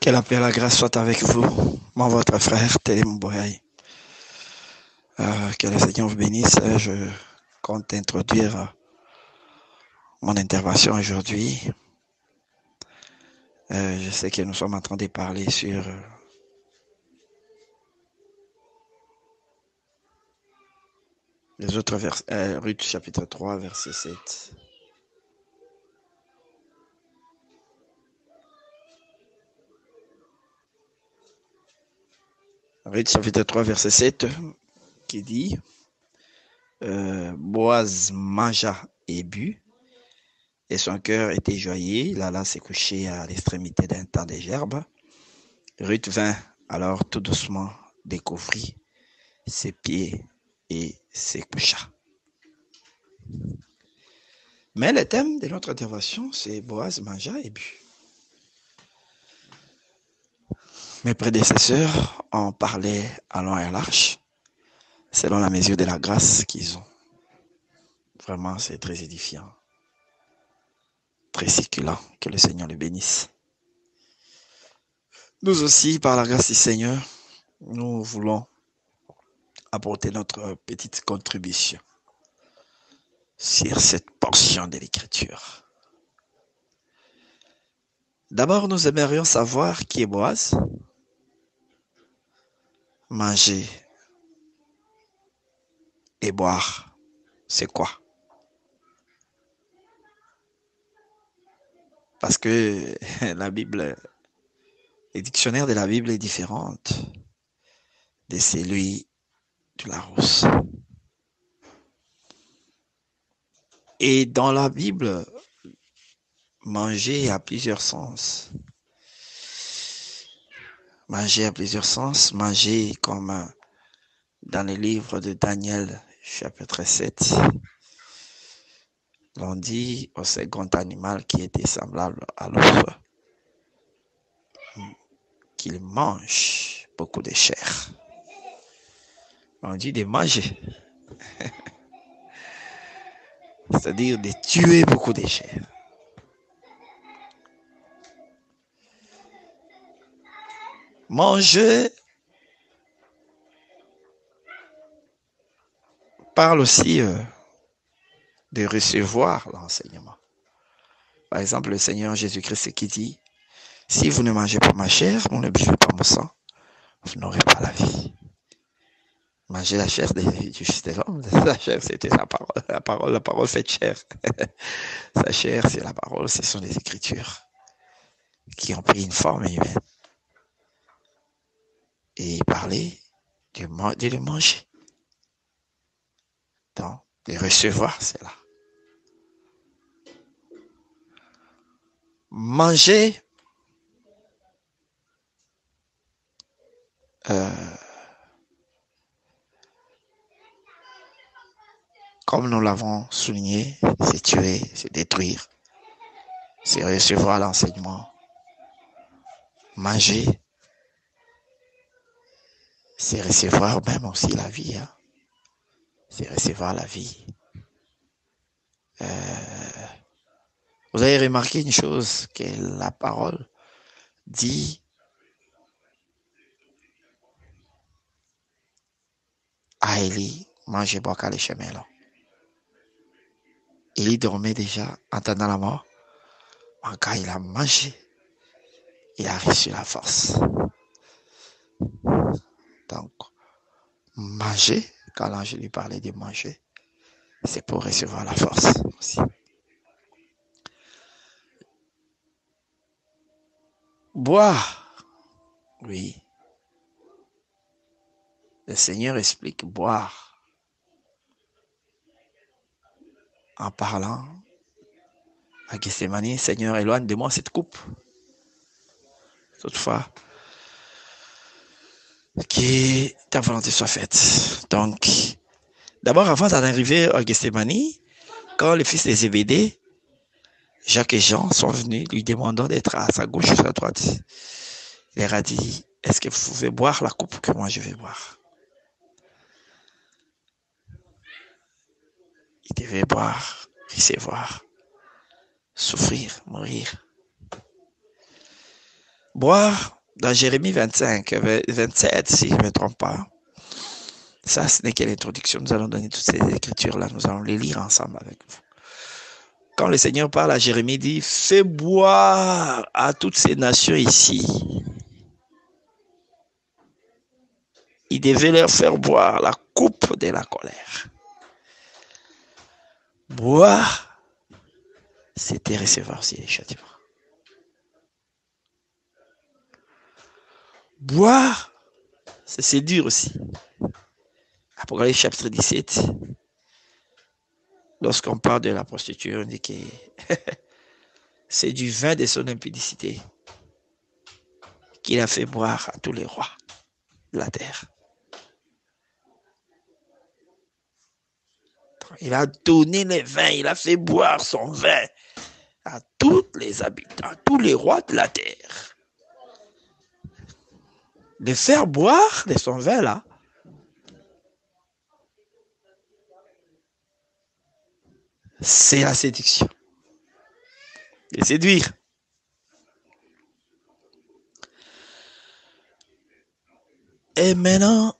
que la paix et la grâce soient avec vous, mon votre frère Télém Boyaï. Que le Seigneur vous bénisse. Je compte introduire mon intervention aujourd'hui. Je sais que nous sommes en train de parler sur les autres versets, Ruth chapitre 3, verset 7. Ruth chapitre 3, verset 7, qui dit Boaz mangea et but, et son cœur était joyeux. Il alla se coucher à l'extrémité d'un tas de gerbes. Ruth vint alors tout doucement découvrir ses pieds et se coucha. Mais le thème de notre intervention, c'est Boaz mangea et but. Mes prédécesseurs en parlaient à long et à large, selon la mesure de la grâce qu'ils ont. Vraiment, c'est très édifiant, très circulant. Que le Seigneur le bénisse. Nous aussi, par la grâce du Seigneur, nous voulons apporter notre petite contribution sur cette portion de l'Écriture. D'abord, nous aimerions savoir qui est Boaz. Manger et boire, c'est quoi? Parce que la Bible, le dictionnaire de la Bible est différente de celui de Larousse. Et dans la Bible, manger a plusieurs sens. Manger a plusieurs sens. Manger comme dans le livre de Daniel, chapitre 7, l'on dit au second animal qui était semblable à l'ours qu'il mange beaucoup de chair. On dit de manger. C'est-à-dire de tuer beaucoup de chair. Manger parle aussi de recevoir l'enseignement. Par exemple, le Seigneur Jésus-Christ qui dit, si vous ne mangez pas ma chair, vous ne buvez pas mon sang, vous n'aurez pas la vie. Manger la chair du Fils de l'homme, la chair c'était la parole faite chair. Sa chair c'est la parole, ce sont les Écritures qui ont pris une forme humaine. Et il parlait de le manger. Donc, de recevoir cela. Manger, comme nous l'avons souligné, c'est tuer, c'est détruire, c'est recevoir l'enseignement. Manger, c'est recevoir même aussi la vie. Hein? C'est recevoir la vie. Vous avez remarqué une chose, que la parole dit à Élie, mange et bois car les chemins là. Élie dormait déjà, entendant la mort. Quand il a mangé, il a reçu la force. Donc, manger, quand l'ange lui parlait de manger, c'est pour recevoir la force aussi. Boire, oui. Le Seigneur explique boire en parlant à Gethsémani, Seigneur, éloigne de moi cette coupe. Toutefois, que ta volonté soit faite. Donc, d'abord, avant d'en arriver à Gethsémani, quand les fils des Zébédée, Jacques et Jean sont venus lui demandant d'être à sa gauche ou à sa droite, il leur a dit, est-ce que vous pouvez boire la coupe que moi je vais boire? Il devait boire, recevoir, souffrir, mourir. Boire, dans Jérémie 25, 27, si je ne me trompe pas, ça ce n'est que l'introduction, nous allons donner toutes ces écritures-là, nous allons les lire ensemble avec vous. Quand le Seigneur parle à Jérémie, il dit, fais boire à toutes ces nations ici. Il devait leur faire boire la coupe de la colère. Boire, c'était recevoir aussi les châtiments. Boire, c'est dur aussi. Apocalypse chapitre 17, lorsqu'on parle de la prostituée, on dit que c'est du vin de son impudicité qu'il a fait boire à tous les rois de la terre. Il a donné les vins, il a fait boire son vin à tous les habitants, à tous les rois de la terre. De faire boire de son vin là, c'est la séduction. De séduire. Et maintenant,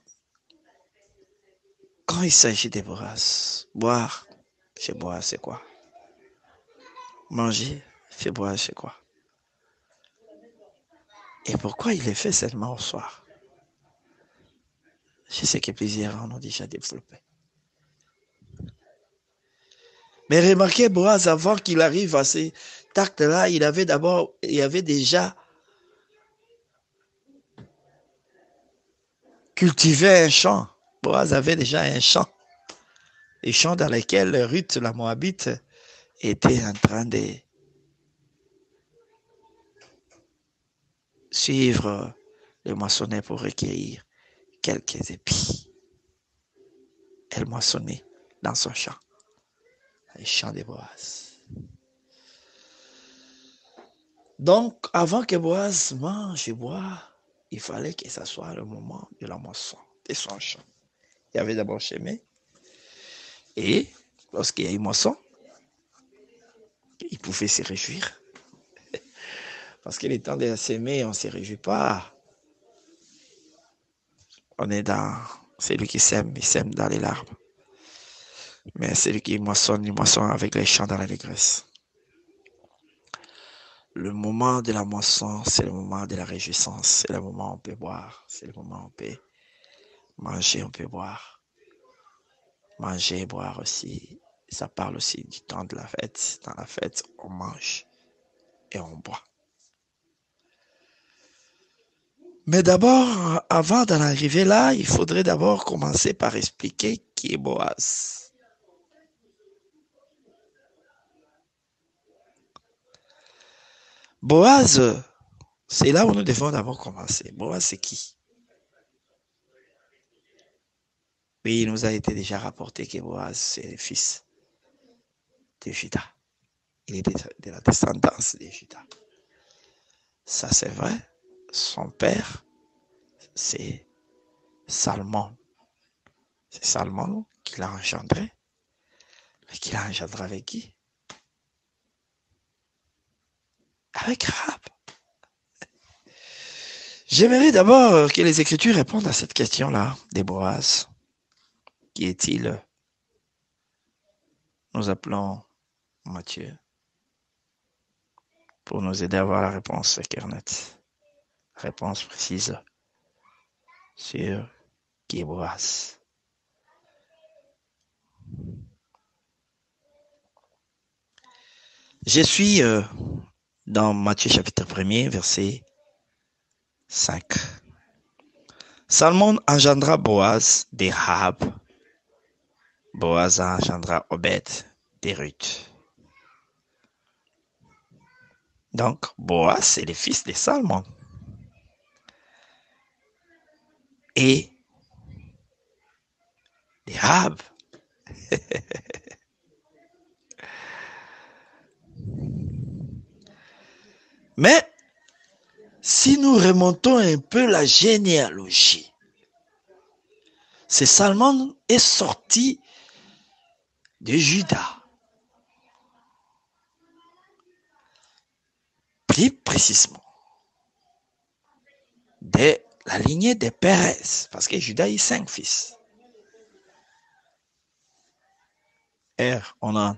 quand il s'agit de boire, chez boire, c'est quoi? Manger, chez boire, c'est quoi? Et pourquoi il est fait seulement au soir? Je sais que plusieurs en ont déjà développé. Mais remarquez, Boaz, avant qu'il arrive à cet acte-là, il avait déjà cultivé un champ. Boaz avait déjà un champ. Les champs dans lesquels Ruth, la Moabite, était en train de suivre le moissonneur pour recueillir quelques épis. Elle moissonnait dans son champ, le champ de Boaz. Donc, avant que Boaz mange et boit, il fallait que ce soit le moment de la moisson de son champ. Il y avait d'abord semé, et lorsqu'il y a eu moisson, il pouvait se réjouir. Parce que le temps de s'aimer, on ne se réjouit pas. On est dans celui qui sème, il sème dans les larmes. Mais celui qui moissonne, il moissonne avec les chants dans l'allégresse. Le moment de la moisson, c'est le moment de la réjouissance. C'est le moment où on peut boire. C'est le moment où on peut manger, on peut boire. Manger et boire aussi. Ça parle aussi du temps de la fête. Dans la fête, on mange et on boit. Mais d'abord, avant d'en arriver là, il faudrait d'abord commencer par expliquer qui est Boaz. Boaz, c'est là où nous devons d'abord commencer. Boaz, c'est qui? Oui, il nous a été déjà rapporté que Boaz, c'est le fils de Juda. Il est de la descendance de Juda. Ça, c'est vrai. Son père, c'est Salmon. C'est Salmon qui l'a engendré. Mais qui l'a engendré avec qui? Avec Rahab. J'aimerais d'abord que les Écritures répondent à cette question-là des Boaz. Qui est-il? Nous appelons Matthieu pour nous aider à avoir la réponse Kernet. Réponse précise sur qui est Boaz. Je suis dans Matthieu chapitre 1er, verset 5. Salmon engendra Boaz de Rahab. Boaz engendra Obed de Ruth. Donc, Boaz, c'est le fils de Salmon. Et de Rahab. Mais, si nous remontons un peu la généalogie, c'est Salmon est sorti de Juda. Plus précisément, de la lignée des Pérez, parce que Juda a eu 5 fils. On a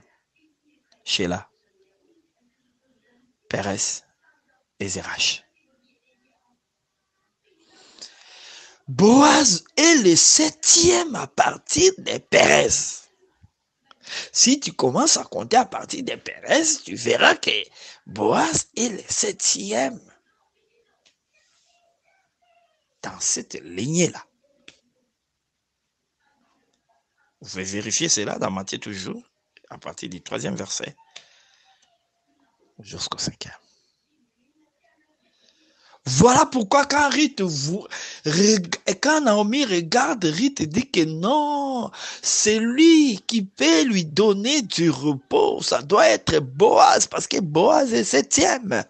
Sheila, Pérez et Zérach. Boaz est le 7e à partir des Pérez. Si tu commences à compter à partir des Pérez, tu verras que Boaz est le 7e dans cette lignée-là. Vous pouvez vérifier cela dans Matthieu toujours, à partir du 3e verset jusqu'au 5e. Voilà pourquoi quand Naomi regarde Ruth et dit que non, c'est lui qui peut lui donner du repos. Ça doit être Boaz, parce que Boaz est 7e.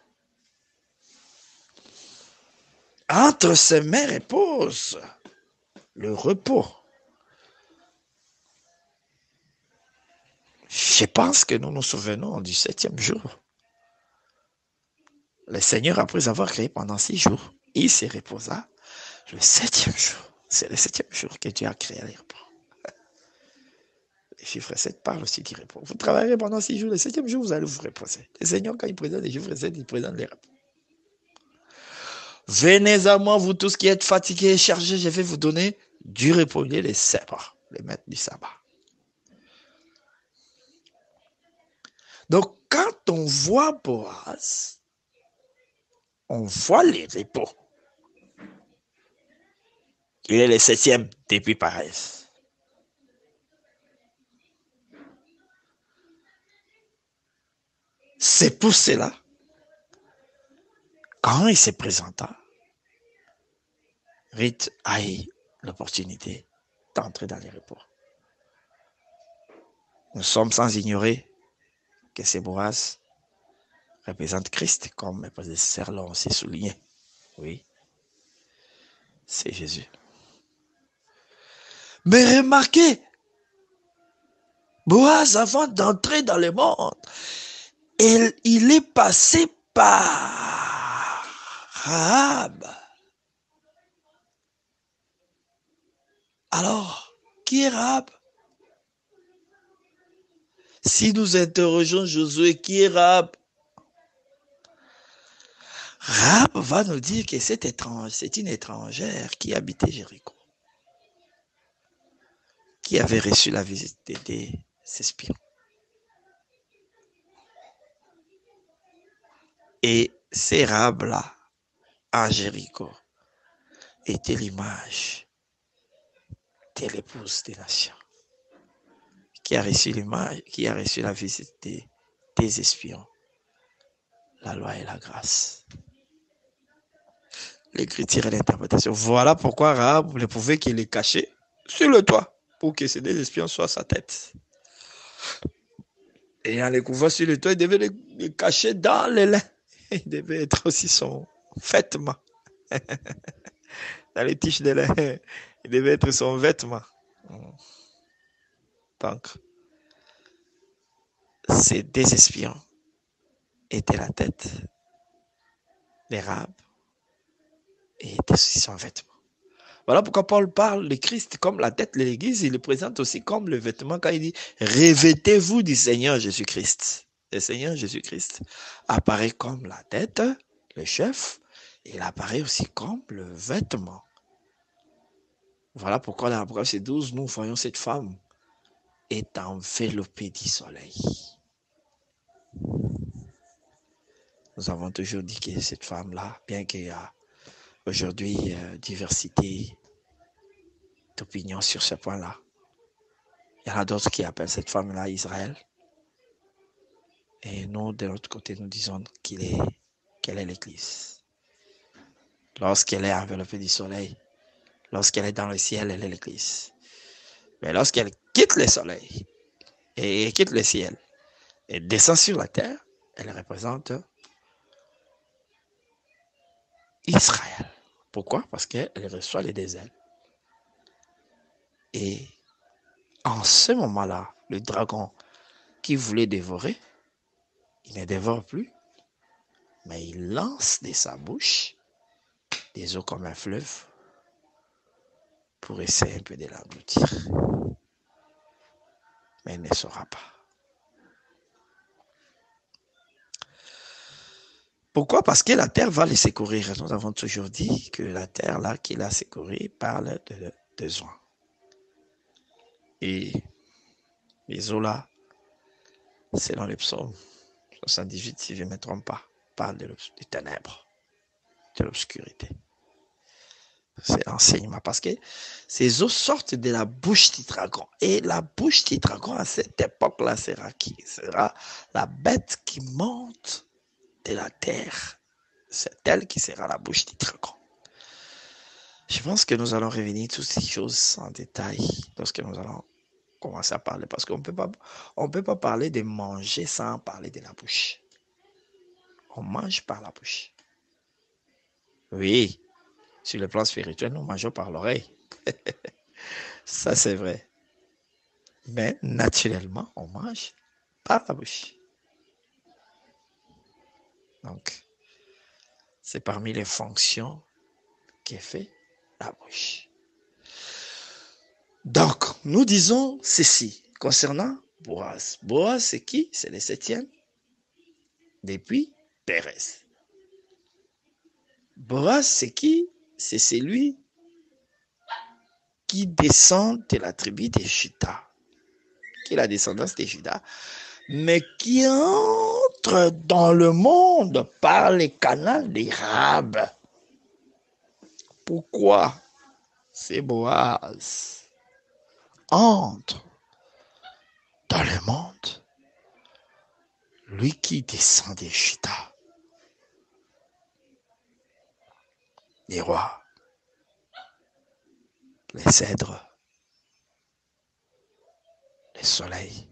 Entre ses mains repose le repos. Je pense que nous nous souvenons du 7e jour. Le Seigneur, après avoir créé pendant 6 jours, il se reposa le 7e jour. C'est le 7e jour que Dieu a créé les repos. Le chiffre 7 parle aussi du repos. Vous travaillerez pendant 6 jours, le 7e jour, vous allez vous reposer. Le Seigneur, quand il présente les chiffres 7, il présente les repos. Venez à moi, vous tous qui êtes fatigués et chargés, je vais vous donner du repos. Il est le sabbat, le maître du sabbat. Donc, quand on voit Boaz, on voit les repos. Il est le 7e depuis Parès. C'est pour cela, quand il se présenta, Ruth a eu l'opportunité d'entrer dans les repos. Nous sommes sans ignorer que ces Boaz représente Christ, comme mes professeurs l'ont aussi souligné. Oui, c'est Jésus. Mais remarquez, Boaz, avant d'entrer dans le monde, il est passé par Rahab. Alors, qui est Rahab? Si nous interrogeons Josué, qui est Rahab? Rahab va nous dire que c'est une étrangère qui habitait Jéricho, qui avait reçu la visite des espions. Et ces Rahab-là, à Jéricho, était l'image de l'épouse des nations, qui a reçu l'image, qui a reçu la visite des espions, la loi et la grâce. L'écriture et l'interprétation. Voilà pourquoi Rahab ne pouvait qu'il les cacher sur le toit, pour que ces deux espions soient à sa tête. Et en les couvrant sur le toit, il devait les cacher dans les lins. Il devait être aussi son vêtement. Dans les tiges de lin, il devait être son vêtement. Donc, ces deux espions étaient la tête des Rahab et étaient aussi son vêtement. Voilà pourquoi Paul parle de Christ comme la tête de l'Église. Il le présente aussi comme le vêtement quand il dit « Revêtez-vous du Seigneur Jésus-Christ ». Le Seigneur Jésus-Christ apparaît comme la tête, le chef, et il apparaît aussi comme le vêtement. Voilà pourquoi dans l'Apocalypse 12, nous voyons cette femme est enveloppée du soleil. Nous avons toujours dit que cette femme-là, bien qu'il y a aujourd'hui diversité d'opinions sur ce point-là, il y en a d'autres qui appellent cette femme-là Israël. Et nous, de l'autre côté, nous disons qu'elle est l'Église. Lorsqu'elle est enveloppée du soleil, lorsqu'elle est dans le ciel, elle est l'Église. Mais lorsqu'elle quitte le soleil et quitte le ciel et descend sur la terre, elle représente Israël. Pourquoi? Parce qu'elle reçoit les deux ailes. Et en ce moment-là, le dragon qui voulait dévorer, il ne dévore plus, mais il lance de sa bouche des eaux comme un fleuve pour essayer un peu de l'engloutir. Mais il ne saura pas. Pourquoi? Parce que la terre va les secourir. Nous avons toujours dit que la terre là qui l'a secouru parle de besoin. Et les eaux là, selon les psaumes 78, si je ne me trompe pas, parle des ténèbres, de l'obscurité. C'est l'enseignement parce que ces eaux sortent de la bouche du dragon. Et la bouche du dragon à cette époque-là sera qui? Sera la bête qui monte de la terre. C'est elle qui sera la bouche du dragon. Je pense que nous allons revenir toutes ces choses en détail lorsque nous allons commencer à parler. Parce qu'on ne peut pas parler de manger sans parler de la bouche. On mange par la bouche. Oui. Sur le plan spirituel, nous mangeons par l'oreille. Ça, c'est vrai. Mais naturellement, on mange par la bouche. Donc, c'est parmi les fonctions qu'est fait la bouche. Donc, nous disons ceci concernant Boaz. Boaz, c'est qui? C'est le 7e depuis Pérez. Boaz, c'est qui? C'est celui qui descend de la tribu de Juda, qui est la descendance de Juda, mais qui entre dans le monde par les canaux des Rahab. Pourquoi c'est Boaz entre dans le monde, lui qui descend de Juda, les rois, les cèdres, le soleil.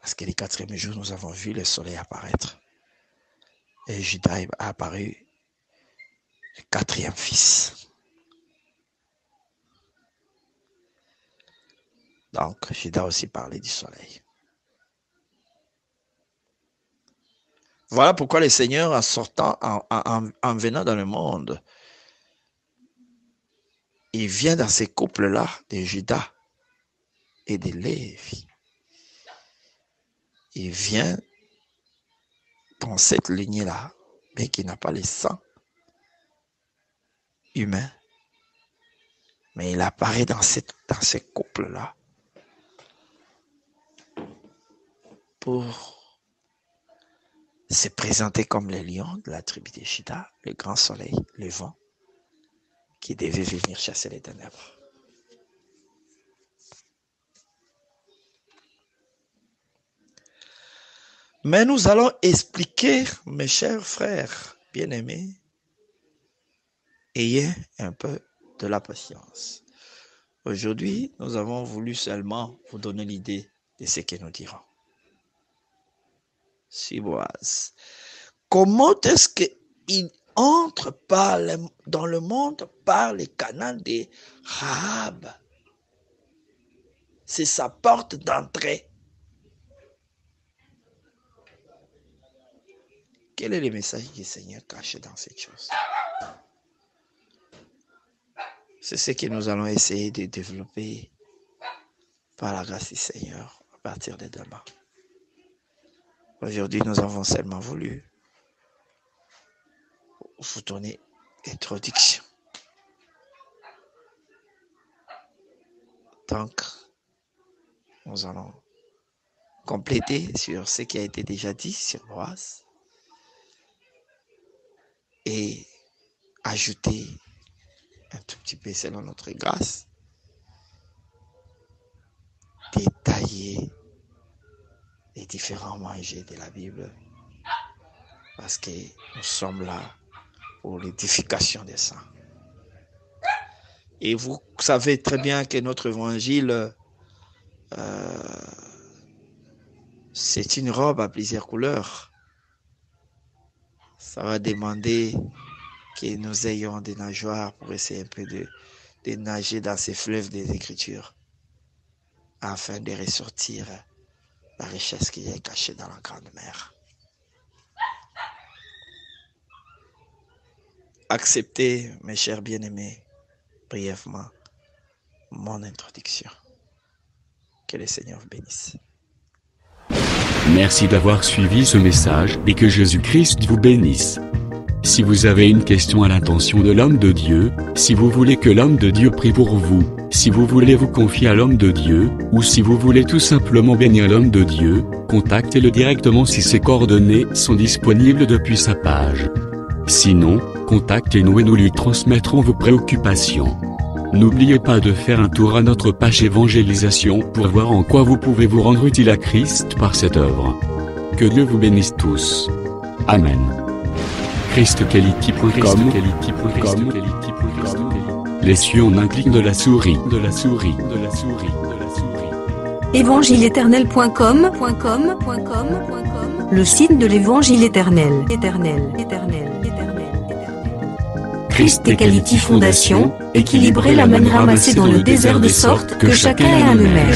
Parce que les 4e jour, nous avons vu le soleil apparaître. Et Juda a apparu le 4e fils. Donc, Juda a aussi parlé du soleil. Voilà pourquoi le Seigneur, en sortant, en venant dans le monde, il vient dans ces couples-là de Juda et de Lévi. Il vient dans cette lignée-là, mais qui n'a pas le sang humain. Mais il apparaît dans ces couples-là pour s'est présenté comme le lion de la tribu de Juda, le grand soleil, le vent, qui devait venir chasser les ténèbres. Mais nous allons expliquer, mes chers frères bien-aimés, ayez un peu de la patience. Aujourd'hui, nous avons voulu seulement vous donner l'idée de ce que nous dirons. Si Boaz, comment est-ce qu'il entre dans le monde par les canaux de Rahab? C'est sa porte d'entrée. Quel est le message du Seigneur caché dans cette chose? C'est ce que nous allons essayer de développer par la grâce du Seigneur à partir de demain. Aujourd'hui, nous avons seulement voulu vous donner introduction. Donc, nous allons compléter sur ce qui a été déjà dit sur Boaz et ajouter un tout petit peu selon notre grâce, détailler les différents manger de la Bible parce que nous sommes là pour l'édification des saints. Et vous savez très bien que notre évangile, c'est une robe à plusieurs couleurs. Ça va demander que nous ayons des nageoires pour essayer un peu de nager dans ces fleuves des Écritures afin de ressortir la richesse qui est cachée dans la grande mer. Acceptez, mes chers bien-aimés, brièvement, mon introduction. Que le Seigneur vous bénisse. Merci d'avoir suivi ce message et que Jésus-Christ vous bénisse. Si vous avez une question à l'intention de l'homme de Dieu, si vous voulez que l'homme de Dieu prie pour vous, si vous voulez vous confier à l'homme de Dieu, ou si vous voulez tout simplement bénir l'homme de Dieu, contactez-le directement si ses coordonnées sont disponibles depuis sa page. Sinon, contactez-nous et nous lui transmettrons vos préoccupations. N'oubliez pas de faire un tour à notre page évangélisation pour voir en quoi vous pouvez vous rendre utile à Christ par cette œuvre. Que Dieu vous bénisse tous. Amen. ChristQuality.com. Les cieux en un clic de la souris. Évangile-éternel.com, le site de l'Évangile éternel. Christ et Quality Fondation, équilibrer la manne ramassée dans le désert de sorte que chacun ait un le maire.